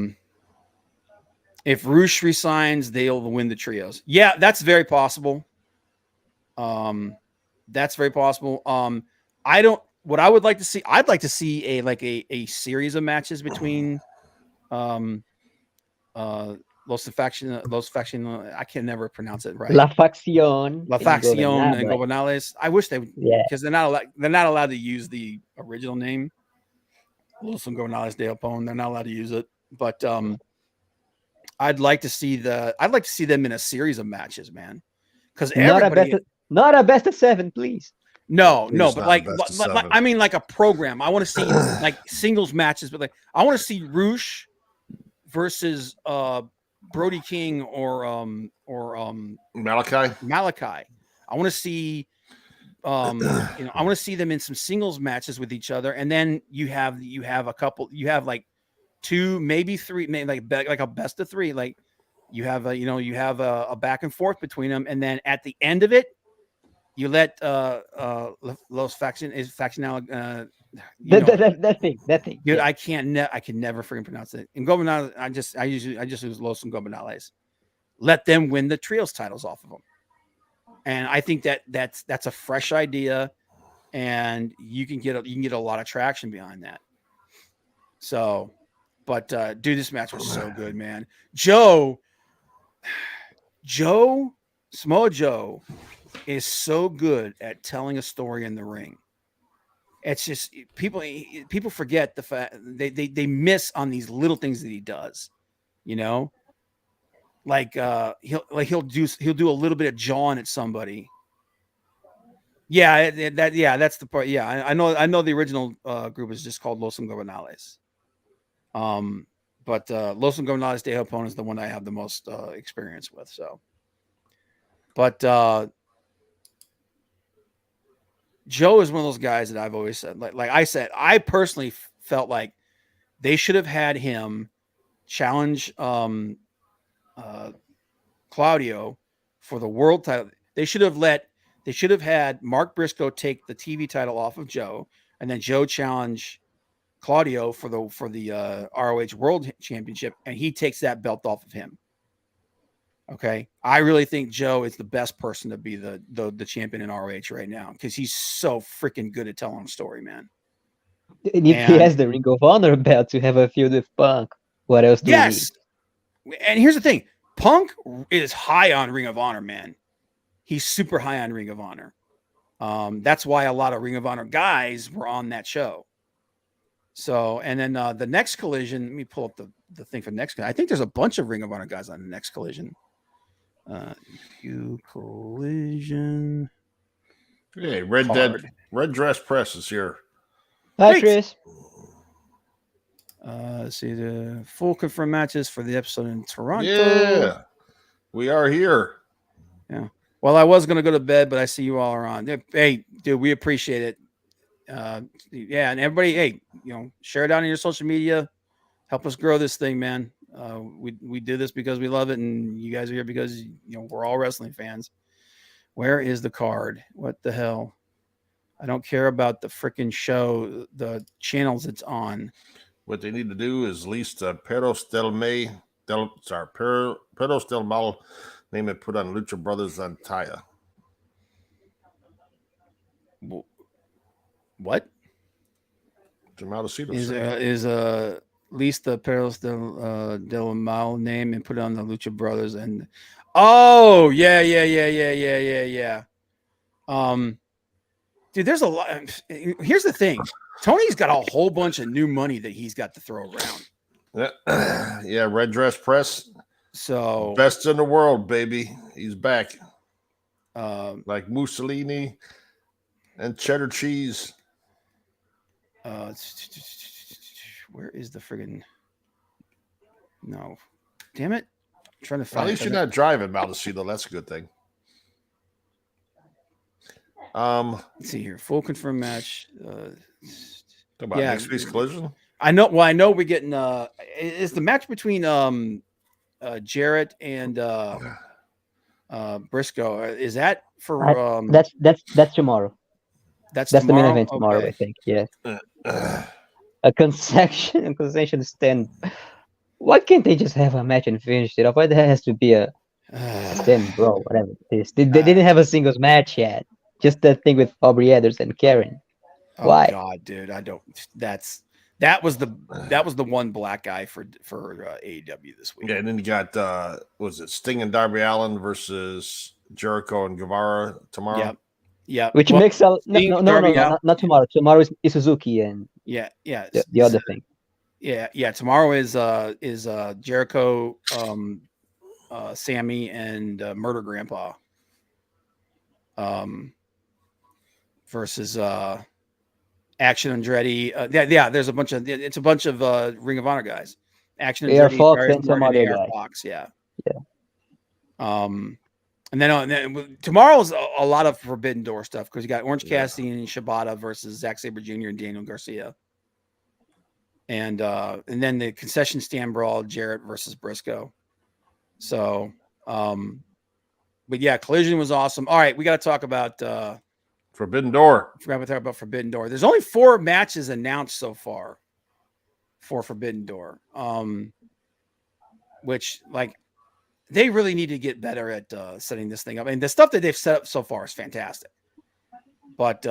If Roosh resigns, they'll win the trios. Yeah, that's very possible. That's very possible. What I would like to see, I'd like to see a series of matches between the Los Faction. I can never pronounce it right. La Facción. La Facción and Ingobernable. Gobernales. I wish they would, Yeah. because they're not allowed to use the original name. Los Gobernales de Japón. They're not allowed to use it. But I'd like to see them in a series of matches, man. Because Not a best of 7, please. No, Please, but not like best of 7. I mean, like a program. I want to see like singles matches, but like I want to see Roosh versus Brody King or Malachi. I want to see I want to see them in some singles matches with each other, and then you have like 2, maybe 3, maybe like a best of 3. Like you have a back and forth between them, and then at the end of it, you let Los Faction now. That thing. Dude, Yeah. I can never freaking pronounce it. In Gobernales, I just use Los Gobernales. Let them win the trios titles off of them, and I think that's a fresh idea, and you can get a lot of traction behind that. So, but dude, this match was so good, man. Samoa Joe is so good at telling a story in the ring. It's just people forget the fact they miss on these little things that he does, like he'll do a little bit of jawing at somebody. That's the part. Yeah, I know the original group is just called Los Gobernales. But Los Gobernales de Japón is the one I have the most experience with. So, but Joe is one of those guys that I've always said, like I said, I personally felt like they should have had him challenge Claudio for the world title. They should have had Mark Briscoe take the TV title off of Joe, and then Joe challenge Claudio for the ROH World Championship, and he takes that belt off of him. Okay, I really think Joe is the best person to be the champion in ROH right now, because he's so freaking good at telling a story, man. And if he has the Ring of Honor belt to have a feud with Punk, what else do we need? And here's the thing: Punk is high on Ring of Honor, man. He's super high on Ring of Honor. That's why a lot of Ring of Honor guys were on that show. So, and then the next Collision, let me pull up the thing for next. I think there's a bunch of Ring of Honor guys on the next Collision. Collision. Hey, Red Dress Press is here. Hi, Chris. See the full confirmed matches for the episode in Toronto. Yeah, we are here. Yeah. Well, I was going to go to bed, but I see you all are on. Hey, dude, we appreciate it. Yeah, and everybody, hey, share it out on your social media. Help us grow this thing, man. We do this because we love it, and you guys are here because we're all wrestling fans. Where is the card? What the hell? I don't care about the freaking show, the channels it's on. What they need to do is list Perros del Mal, name it, put on Lucha Brothers on Taya. What? Jamal Is Lista Perros del Mal name and put it on the Lucha Brothers, and yeah. Dude, there's a lot. Here's the thing: Tony's got a whole bunch of new money that he's got to throw around. Yeah, Red Dress Press. So best in the world, baby. He's back. Like Mussolini and cheddar cheese. Where is the friggin'? No, damn it! I'm trying to find. At least you're not driving, Maldacito. That's a good thing. Let's see here. Full confirmed match. About next week's Collision. I know. Well, I know we're getting. Is the match between Jarrett and Briscoe? Is that for? That's tomorrow. That's the main tomorrow? event tomorrow. Okay. I think. Yeah. A concession stand. Why can't they just have a match and finish it off? Why there has to be a stand, bro? Whatever it is. They didn't have a singles match yet. Just that thing with Aubrey Edwards and Karen. Why? Oh God, dude, I don't. That's That was the one black guy for AEW this week. Yeah, and then you got was it Sting and Darby Allin versus Jericho and Guevara tomorrow? Yep. Yeah. Which makes no, Darby not tomorrow. Tomorrow is Suzuki and yeah. the other thing. Yeah. Tomorrow is Jericho, Sammy, and Murder Grandpa. Versus Action Andretti. There's a bunch of Ring of Honor guys. Action AR Andretti, Fox Darius and some Martin, other AR guy. Fox, yeah. And then tomorrow's a lot of Forbidden Door stuff because you got Orange Cassidy and Shibata versus Zack Sabre Jr. and Daniel Garcia. And then the concession stand brawl, Jarrett versus Briscoe. So, but yeah, Collision was awesome. All right, we got to talk about Forbidden Door. I forgot to talk about Forbidden Door. There's only 4 matches announced so far for Forbidden Door. Which like they really need to get better at setting this thing up. I mean, the stuff that they've set up so far is fantastic. But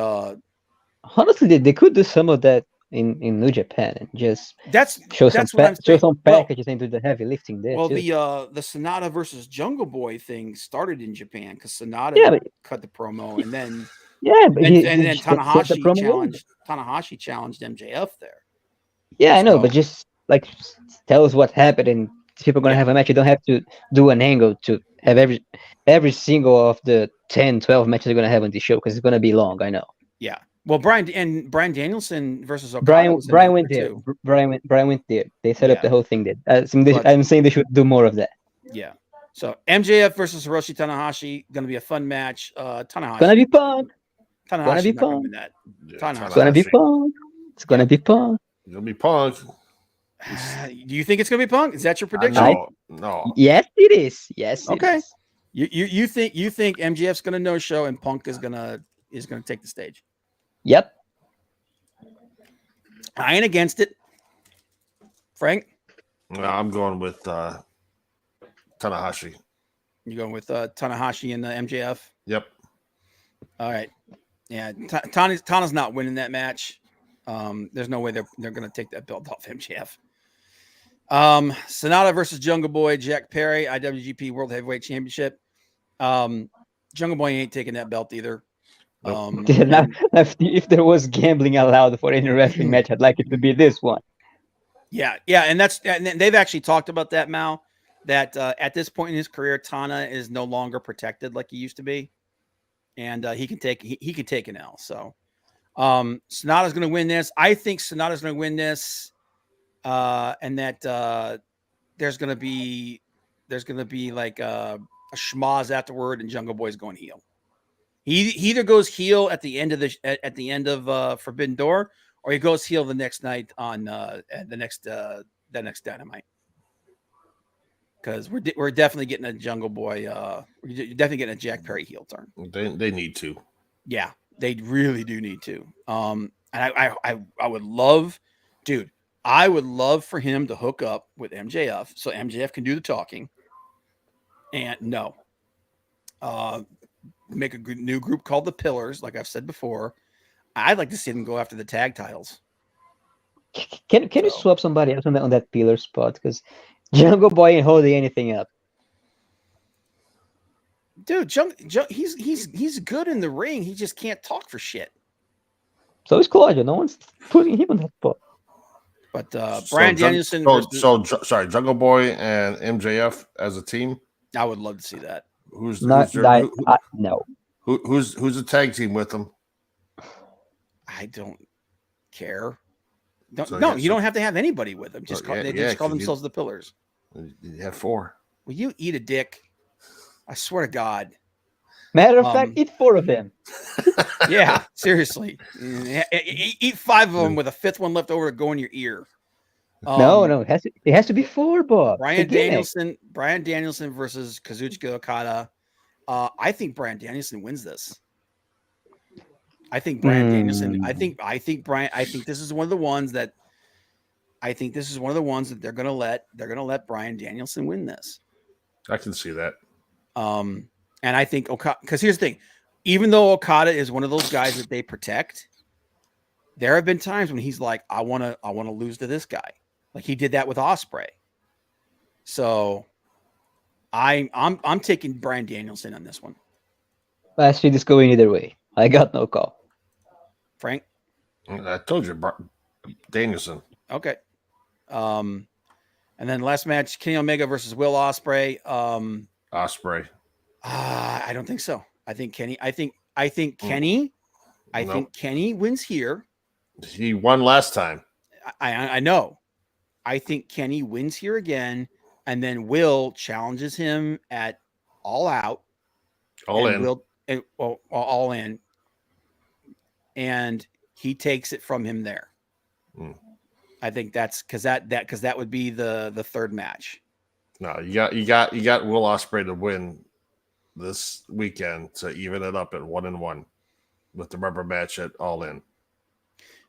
honestly, they could do some of that in New Japan and just show some packages into the heavy lifting there. Well, too. the Sonata versus Jungle Boy thing started in Japan because Sonata cut the promo and then but then Tanahashi challenged MJF there. Yeah, I know, but just like tell us what happened and people are gonna have a match. You don't have to do an angle to have every single of the 10, 12 matches they're gonna have on the show because it's gonna be long. I know. Yeah. Well, Brian Danielson versus Okada. Brian went there. Brian went there. They set up the whole thing there. I'm saying they should do more of that. Yeah. So MJF versus Hiroshi Tanahashi gonna be a fun match. Tanahashi gonna be fun. Gonna be fun. It's gonna be fun. It's gonna be fun. It'll be Punk. Do you think it's gonna be Punk? Is that your prediction? No. Yes, it is. Yes. Okay. You think MJF's gonna no show and Punk is gonna take the stage? Yep. I ain't against it. Frank? No, I'm going with Tanahashi. You going with Tanahashi and MJF? Yep. All right. Yeah, Tana's not winning that match. There's no way they're going to take that belt off MJF. Sonata versus Jungle Boy, Jack Perry, IWGP World Heavyweight Championship. Jungle Boy ain't taking that belt either. If there was gambling allowed for any wrestling match, I'd like it to be this one. Yeah, and they've actually talked about that, Mal. That at this point in his career, Tana is no longer protected like he used to be, and he can take an L. So, Sonata's going to win this. I think Sonata's going to win this, and that there's going to be like a schmoz afterward, and Jungle Boy's going heel. He either goes heel at the end of Forbidden Door, or he goes heel the next night on the next Dynamite. Because we're definitely getting a Jungle Boy. We're definitely getting a Jack Perry heel turn. They need to. Yeah, they really do need to. And I would love, dude. I would love for him to hook up with MJF so MJF can do the talking. And make a new group called the Pillars, like I've said before. I'd like to see them go after the tag titles. Can you swap somebody else on that pillar spot? Because Jungle Boy ain't holding anything up. Dude, he's good in the ring. He just can't talk for shit. So is Claudio. No one's putting him on that spot. But Brian Danielson. Sorry, Jungle Boy and MJF as a team. I would love to see that. Who's no? Who's the tag team with them? I don't care. You don't have to have anybody with them. Just call themselves the Pillars. You have 4. Will you eat a dick? I swear to God. Matter of fact, eat 4 of them. Yeah, seriously. Eat 5 of them with a 5th one left over to go in your ear. No, it has to be 4, Bob. Brian Danielson versus Kazuchika Okada. I think Brian Danielson wins this. I think Brian Danielson. I think this is one of the ones that they're gonna let Brian Danielson win this. I can see that. And I think Okada, because here's the thing, even though Okada is one of those guys that they protect, there have been times when he's like, I want to lose to this guy. Like he did that with Ospreay. So I'm taking Bryan Danielson on this one. I see this going either way. I got no call. Frank? I told you, Danielson. Okay. And then last match, Kenny Omega versus Will Ospreay. Ospreay. I don't think so. I think Kenny. I think Kenny. I think Kenny wins here. He won last time. I know. I think Kenny wins here again, and then Will challenges him at All Out. All in. All in. And he takes it from him there. I think that's because that would be the third match. No, you got Will Ospreay to win this weekend to even it up at 1-1 with the rubber match at All In.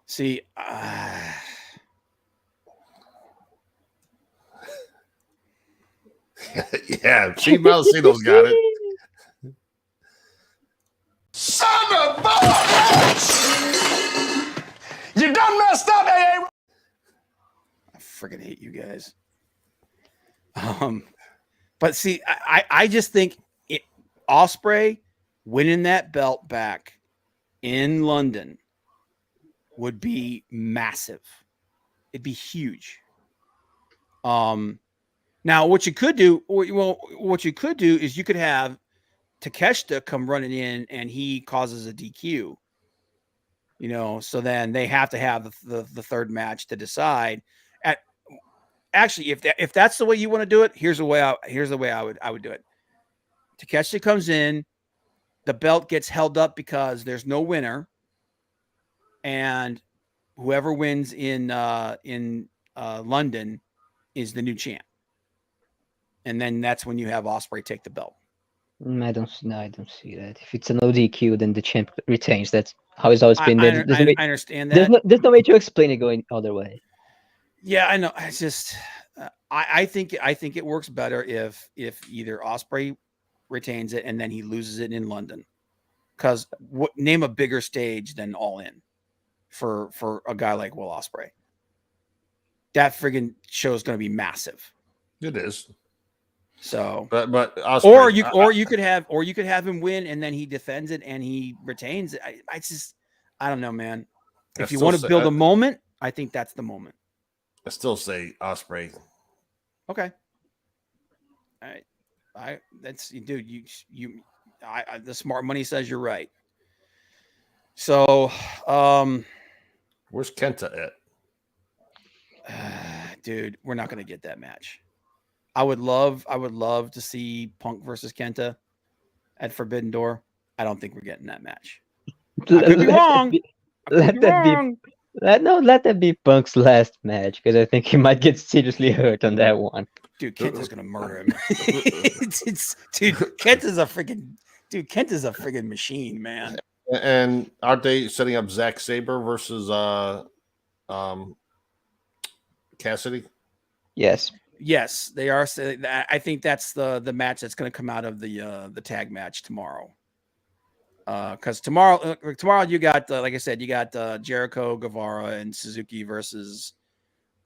See, yeah, Steve Malacino's got it. Son of a bitch! You done messed up, AA. I freaking hate you guys. But see, I just think Ospreay winning that belt back in London would be massive. It'd be huge. Now what you could do is you could have Takeshita come running in and he causes a DQ. So then they have to have the third match to decide. Actually, if that's the way you want to do it, here's the way I would do it. Takeshita comes in, the belt gets held up because there's no winner, and whoever wins in London is the new champ. And then that's when you have Ospreay take the belt. I don't see that. If it's an ODQ, then the champ retains. That's how it's always been. I understand that. There's no way to explain it going other way. Yeah, I know. It's just I think it works better if either Ospreay retains it and then he loses it in London. Because name a bigger stage than All In for a guy like Will Ospreay. That friggin' show is going to be massive. It is. So, but Ospreay, or you could have him win and then he defends it and he retains it. I don't know, man. If you want to build a moment, I think that's the moment. I still say Ospreay. Okay. All right. That's dude. The smart money says you're right. So, where's Kenta at? Dude, we're not going to get that match. I would love to see Punk versus Kenta at Forbidden Door. I don't think we're getting that match. I could be wrong. Let that be Punk's last match because I think he might get seriously hurt on that one. Dude, Kenta's gonna murder him. Kenta's a friggin' machine, man. And aren't they setting up Zack Sabre versus Cassidy? Yes, they are. I think that's the match that's going to come out of the tag match tomorrow. Because tomorrow you got like I said, you got Jericho, Guevara, and Suzuki versus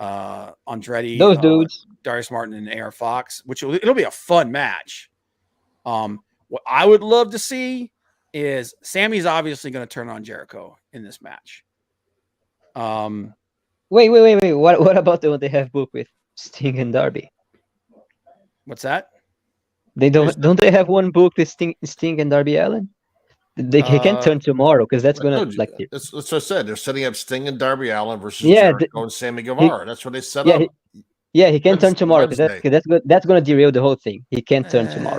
Andretti, those dudes, Darius Martin, and AR Fox, which it'll be a fun match. What I would love to see is Sammy's obviously going to turn on Jericho in this match. Wait. What about the one they have booked with Sting and Darby? What's that? They don't they have one booked with Sting and Darby Allin? They can turn tomorrow because that's gonna that's what I said. They're setting up Sting and Darby Allin versus Jericho and Sammy Guevara. That's what they set up. He can turn tomorrow because that's gonna derail the whole thing. He can't turn tomorrow.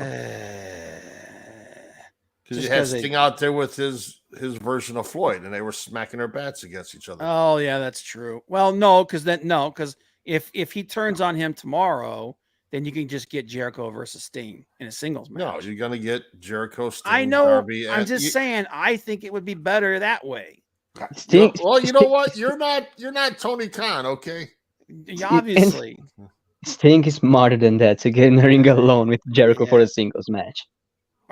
Because you had Sting out there with his version of Floyd, and they were smacking their bats against each other. Oh yeah, that's true. Well, because if he turns on him tomorrow, then you can just get Jericho versus Sting in a singles match. No, you're gonna get Jericho, Sting, I know. Darby, I'm just saying. I think it would be better that way. Sting, well, you know what? You're not Tony Khan, okay? Obviously, Sting is smarter than that to get in the ring alone with Jericho for a singles match.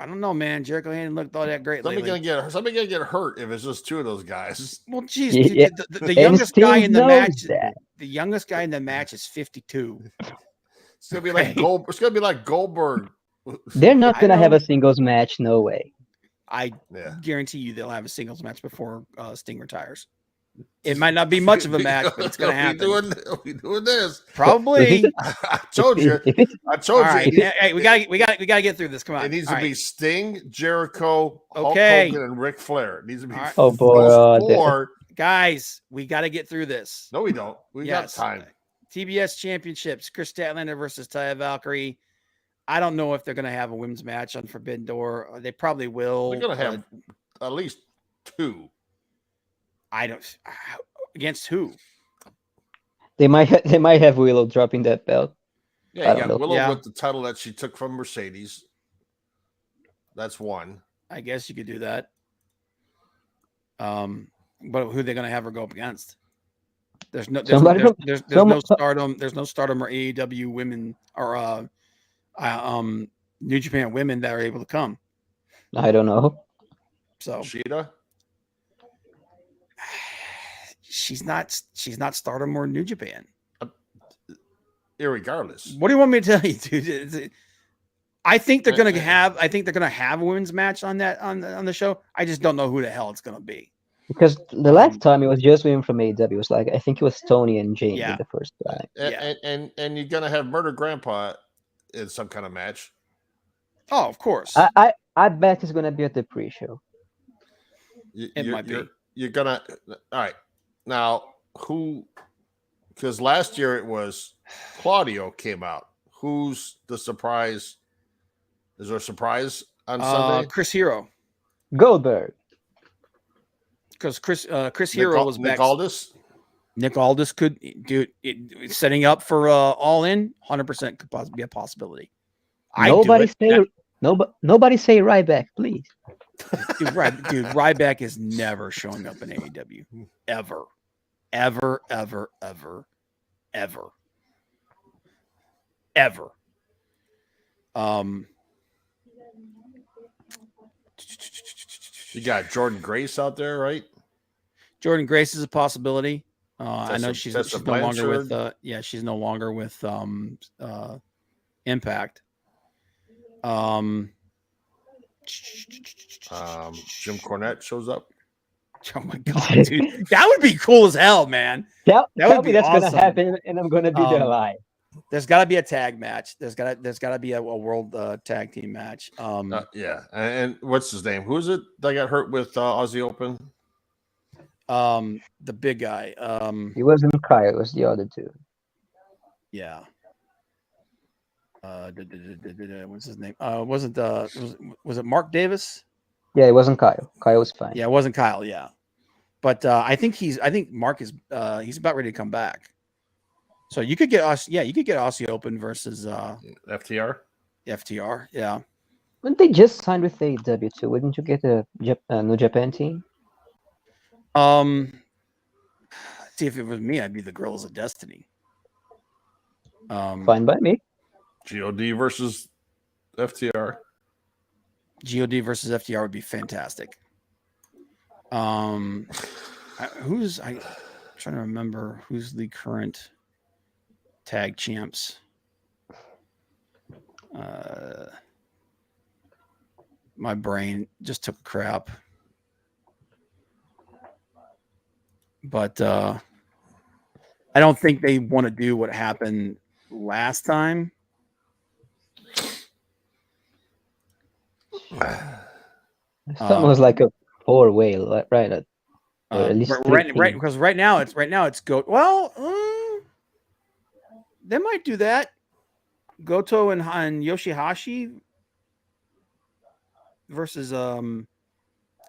I don't know, man. Jericho ain't looked all that great Somebody lately. gonna get hurt if it's just two of those guys. Well, geez, Yeah. the youngest guy Sting in the knows match. that. The youngest guy in the match is 52. It's gonna be like Right. Gold. It's gonna be like Goldberg. They're not I gonna have know. a singles match. No way. I Yeah. guarantee you they'll have a singles match before Sting retires. It might not be much of a match, but it's gonna happen. We doing this. Probably. I told you. If it's I told All right. you. Hey, we gotta get through this. Come on. It needs All to be right. Sting, Jericho, Hulk Okay. Hogan, and Ric Flair. It needs to be All right. Oh, boy, those the- four. Guys, we got to get through this. No, we don't. We Yes. got time. TBS Championships, Chris Statlander versus Taya Valkyrie. I don't know if they're going to have a women's match on Forbidden Door. They probably will. They're gonna have at least two. I don't. Against who? they might have Willow dropping that belt. Yeah, I you don't got know. Willow Yeah. with the title that she took from Mercedes. That's one. I guess you could do that. But who are they going to have her go up against? There's no stardom. There's no stardom or AEW women or New Japan women that are able to come. I don't know. So Sheeta. she's not stardom or New Japan. Irregardless. What do you want me to tell you, dude? I think they're gonna have a women's match on the show. I just don't know who the hell it's gonna be. Because the last time it was just women from AEW. It was like I think it was Tony and Jane Yeah. the first time. And you're gonna have Murder Grandpa in some kind of match. Oh, of course. I bet it's gonna be at the pre-show. It might be. You're gonna. All right. Now, who? Because last year it was Claudio came out. Who's the surprise? Is there a surprise on Sunday? Chris Hero, Goldberg. because Chris Hero was Nick back. Aldis? Nick Aldis could do it. Setting up for All In, 100% could possibly be a possibility. Nobody say Ryback, please. Dude, Ryback is never showing up in AEW. Ever. You got Jordan Grace out there, right? Jordan Grace is a possibility. I know she's Tessa no longer with Blanchard. she's no longer with Impact. Jim Cornette shows up. Oh my god, dude. That would be cool as hell, man. Tell would me be that's awesome. gonna happen, and I'm gonna be there live. There's got to be a tag match. There's got to be a world tag team match. Yeah. And what's his name? Who is it that got hurt with Aussie Open? The big guy. It wasn't Kyle, it was the other two. Yeah. What's his name? Was it Mark Davis? Yeah, it wasn't Kyle. Kyle was fine. Yeah, it wasn't Kyle. Yeah, but I think Mark is he's about ready to come back. So you could get us. Yeah, you could get Aussie Open versus FTR. FTR. Yeah. Wouldn't they just signed with AEW too? Wouldn't you get a New Japan team? See, if it was me, I'd be the Girls of Destiny. Fine by me. God versus FTR. God versus FTR would be fantastic. I'm trying to remember who's the current tag champs. My brain just took a crap. But I don't think they want to do what happened last time. It's almost like a 4-way, right? Or at least right, because right now it's go. Well, they might do that. Goto and Yoshihashi versus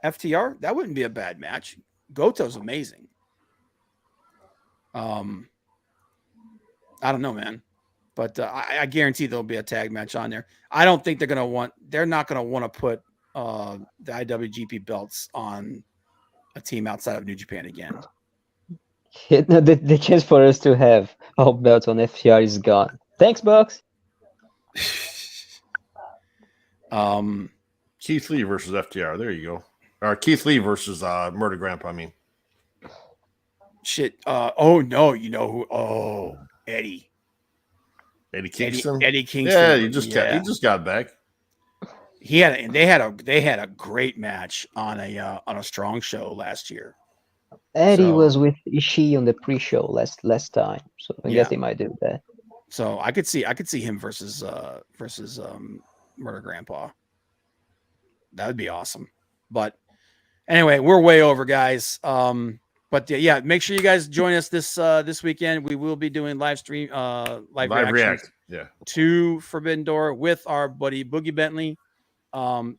FTR. That wouldn't be a bad match. Goto's amazing. I don't know, man, but I guarantee there'll be a tag match on there. I don't think they're not gonna want to put the IWGP belts on a team outside of New Japan again. No, the chance for us to have all belts on FTR is gone. Thanks, Bucks. Keith Lee versus FTR. There you go. Or Keith Lee versus Murder Grandpa. I mean, Shit. Oh no, you know who? Oh, Eddie Kingston. Eddie Kingston. Yeah, he just got back. They had a great match on a strong show last year. Eddie So- was with Ishii on the pre-show last time, so I Yeah. guess they might do that. So I could see him versus Murder Grandpa. That would be awesome. But anyway, we're way over, guys. But yeah, make sure you guys join us this weekend. We will be doing live reactions React. Yeah. to Forbidden Door with our buddy Boogie Bentley.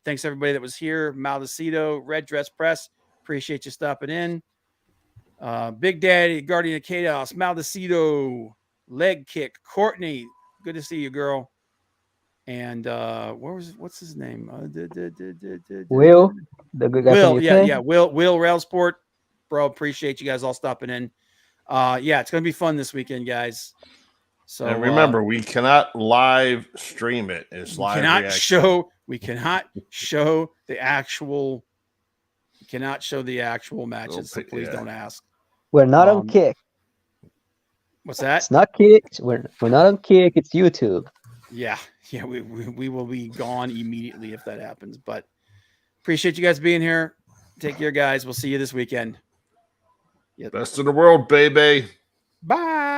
Thanks everybody that was here. Maldacito, Red Dress Press. Appreciate you stopping in. Big Daddy, Guardian of Chaos, Maldacito, Leg Kick, Courtney. Good to see you, girl. And what's his name? Will, the good guy Will, from UK? yeah, Will Railsport, bro. Appreciate you guys all stopping in. Yeah, it's gonna be fun this weekend, guys. So And remember, we cannot live stream it. It's live reaction. We cannot show the actual. We cannot show the actual matches. So please don't ask. We're not on Kick. What's that? It's not Kick. We're not on Kick. It's YouTube. Yeah, we will be gone immediately if that happens. But appreciate you guys being here. Take care, guys. We'll see you this weekend. Best in the world, baby. Bye.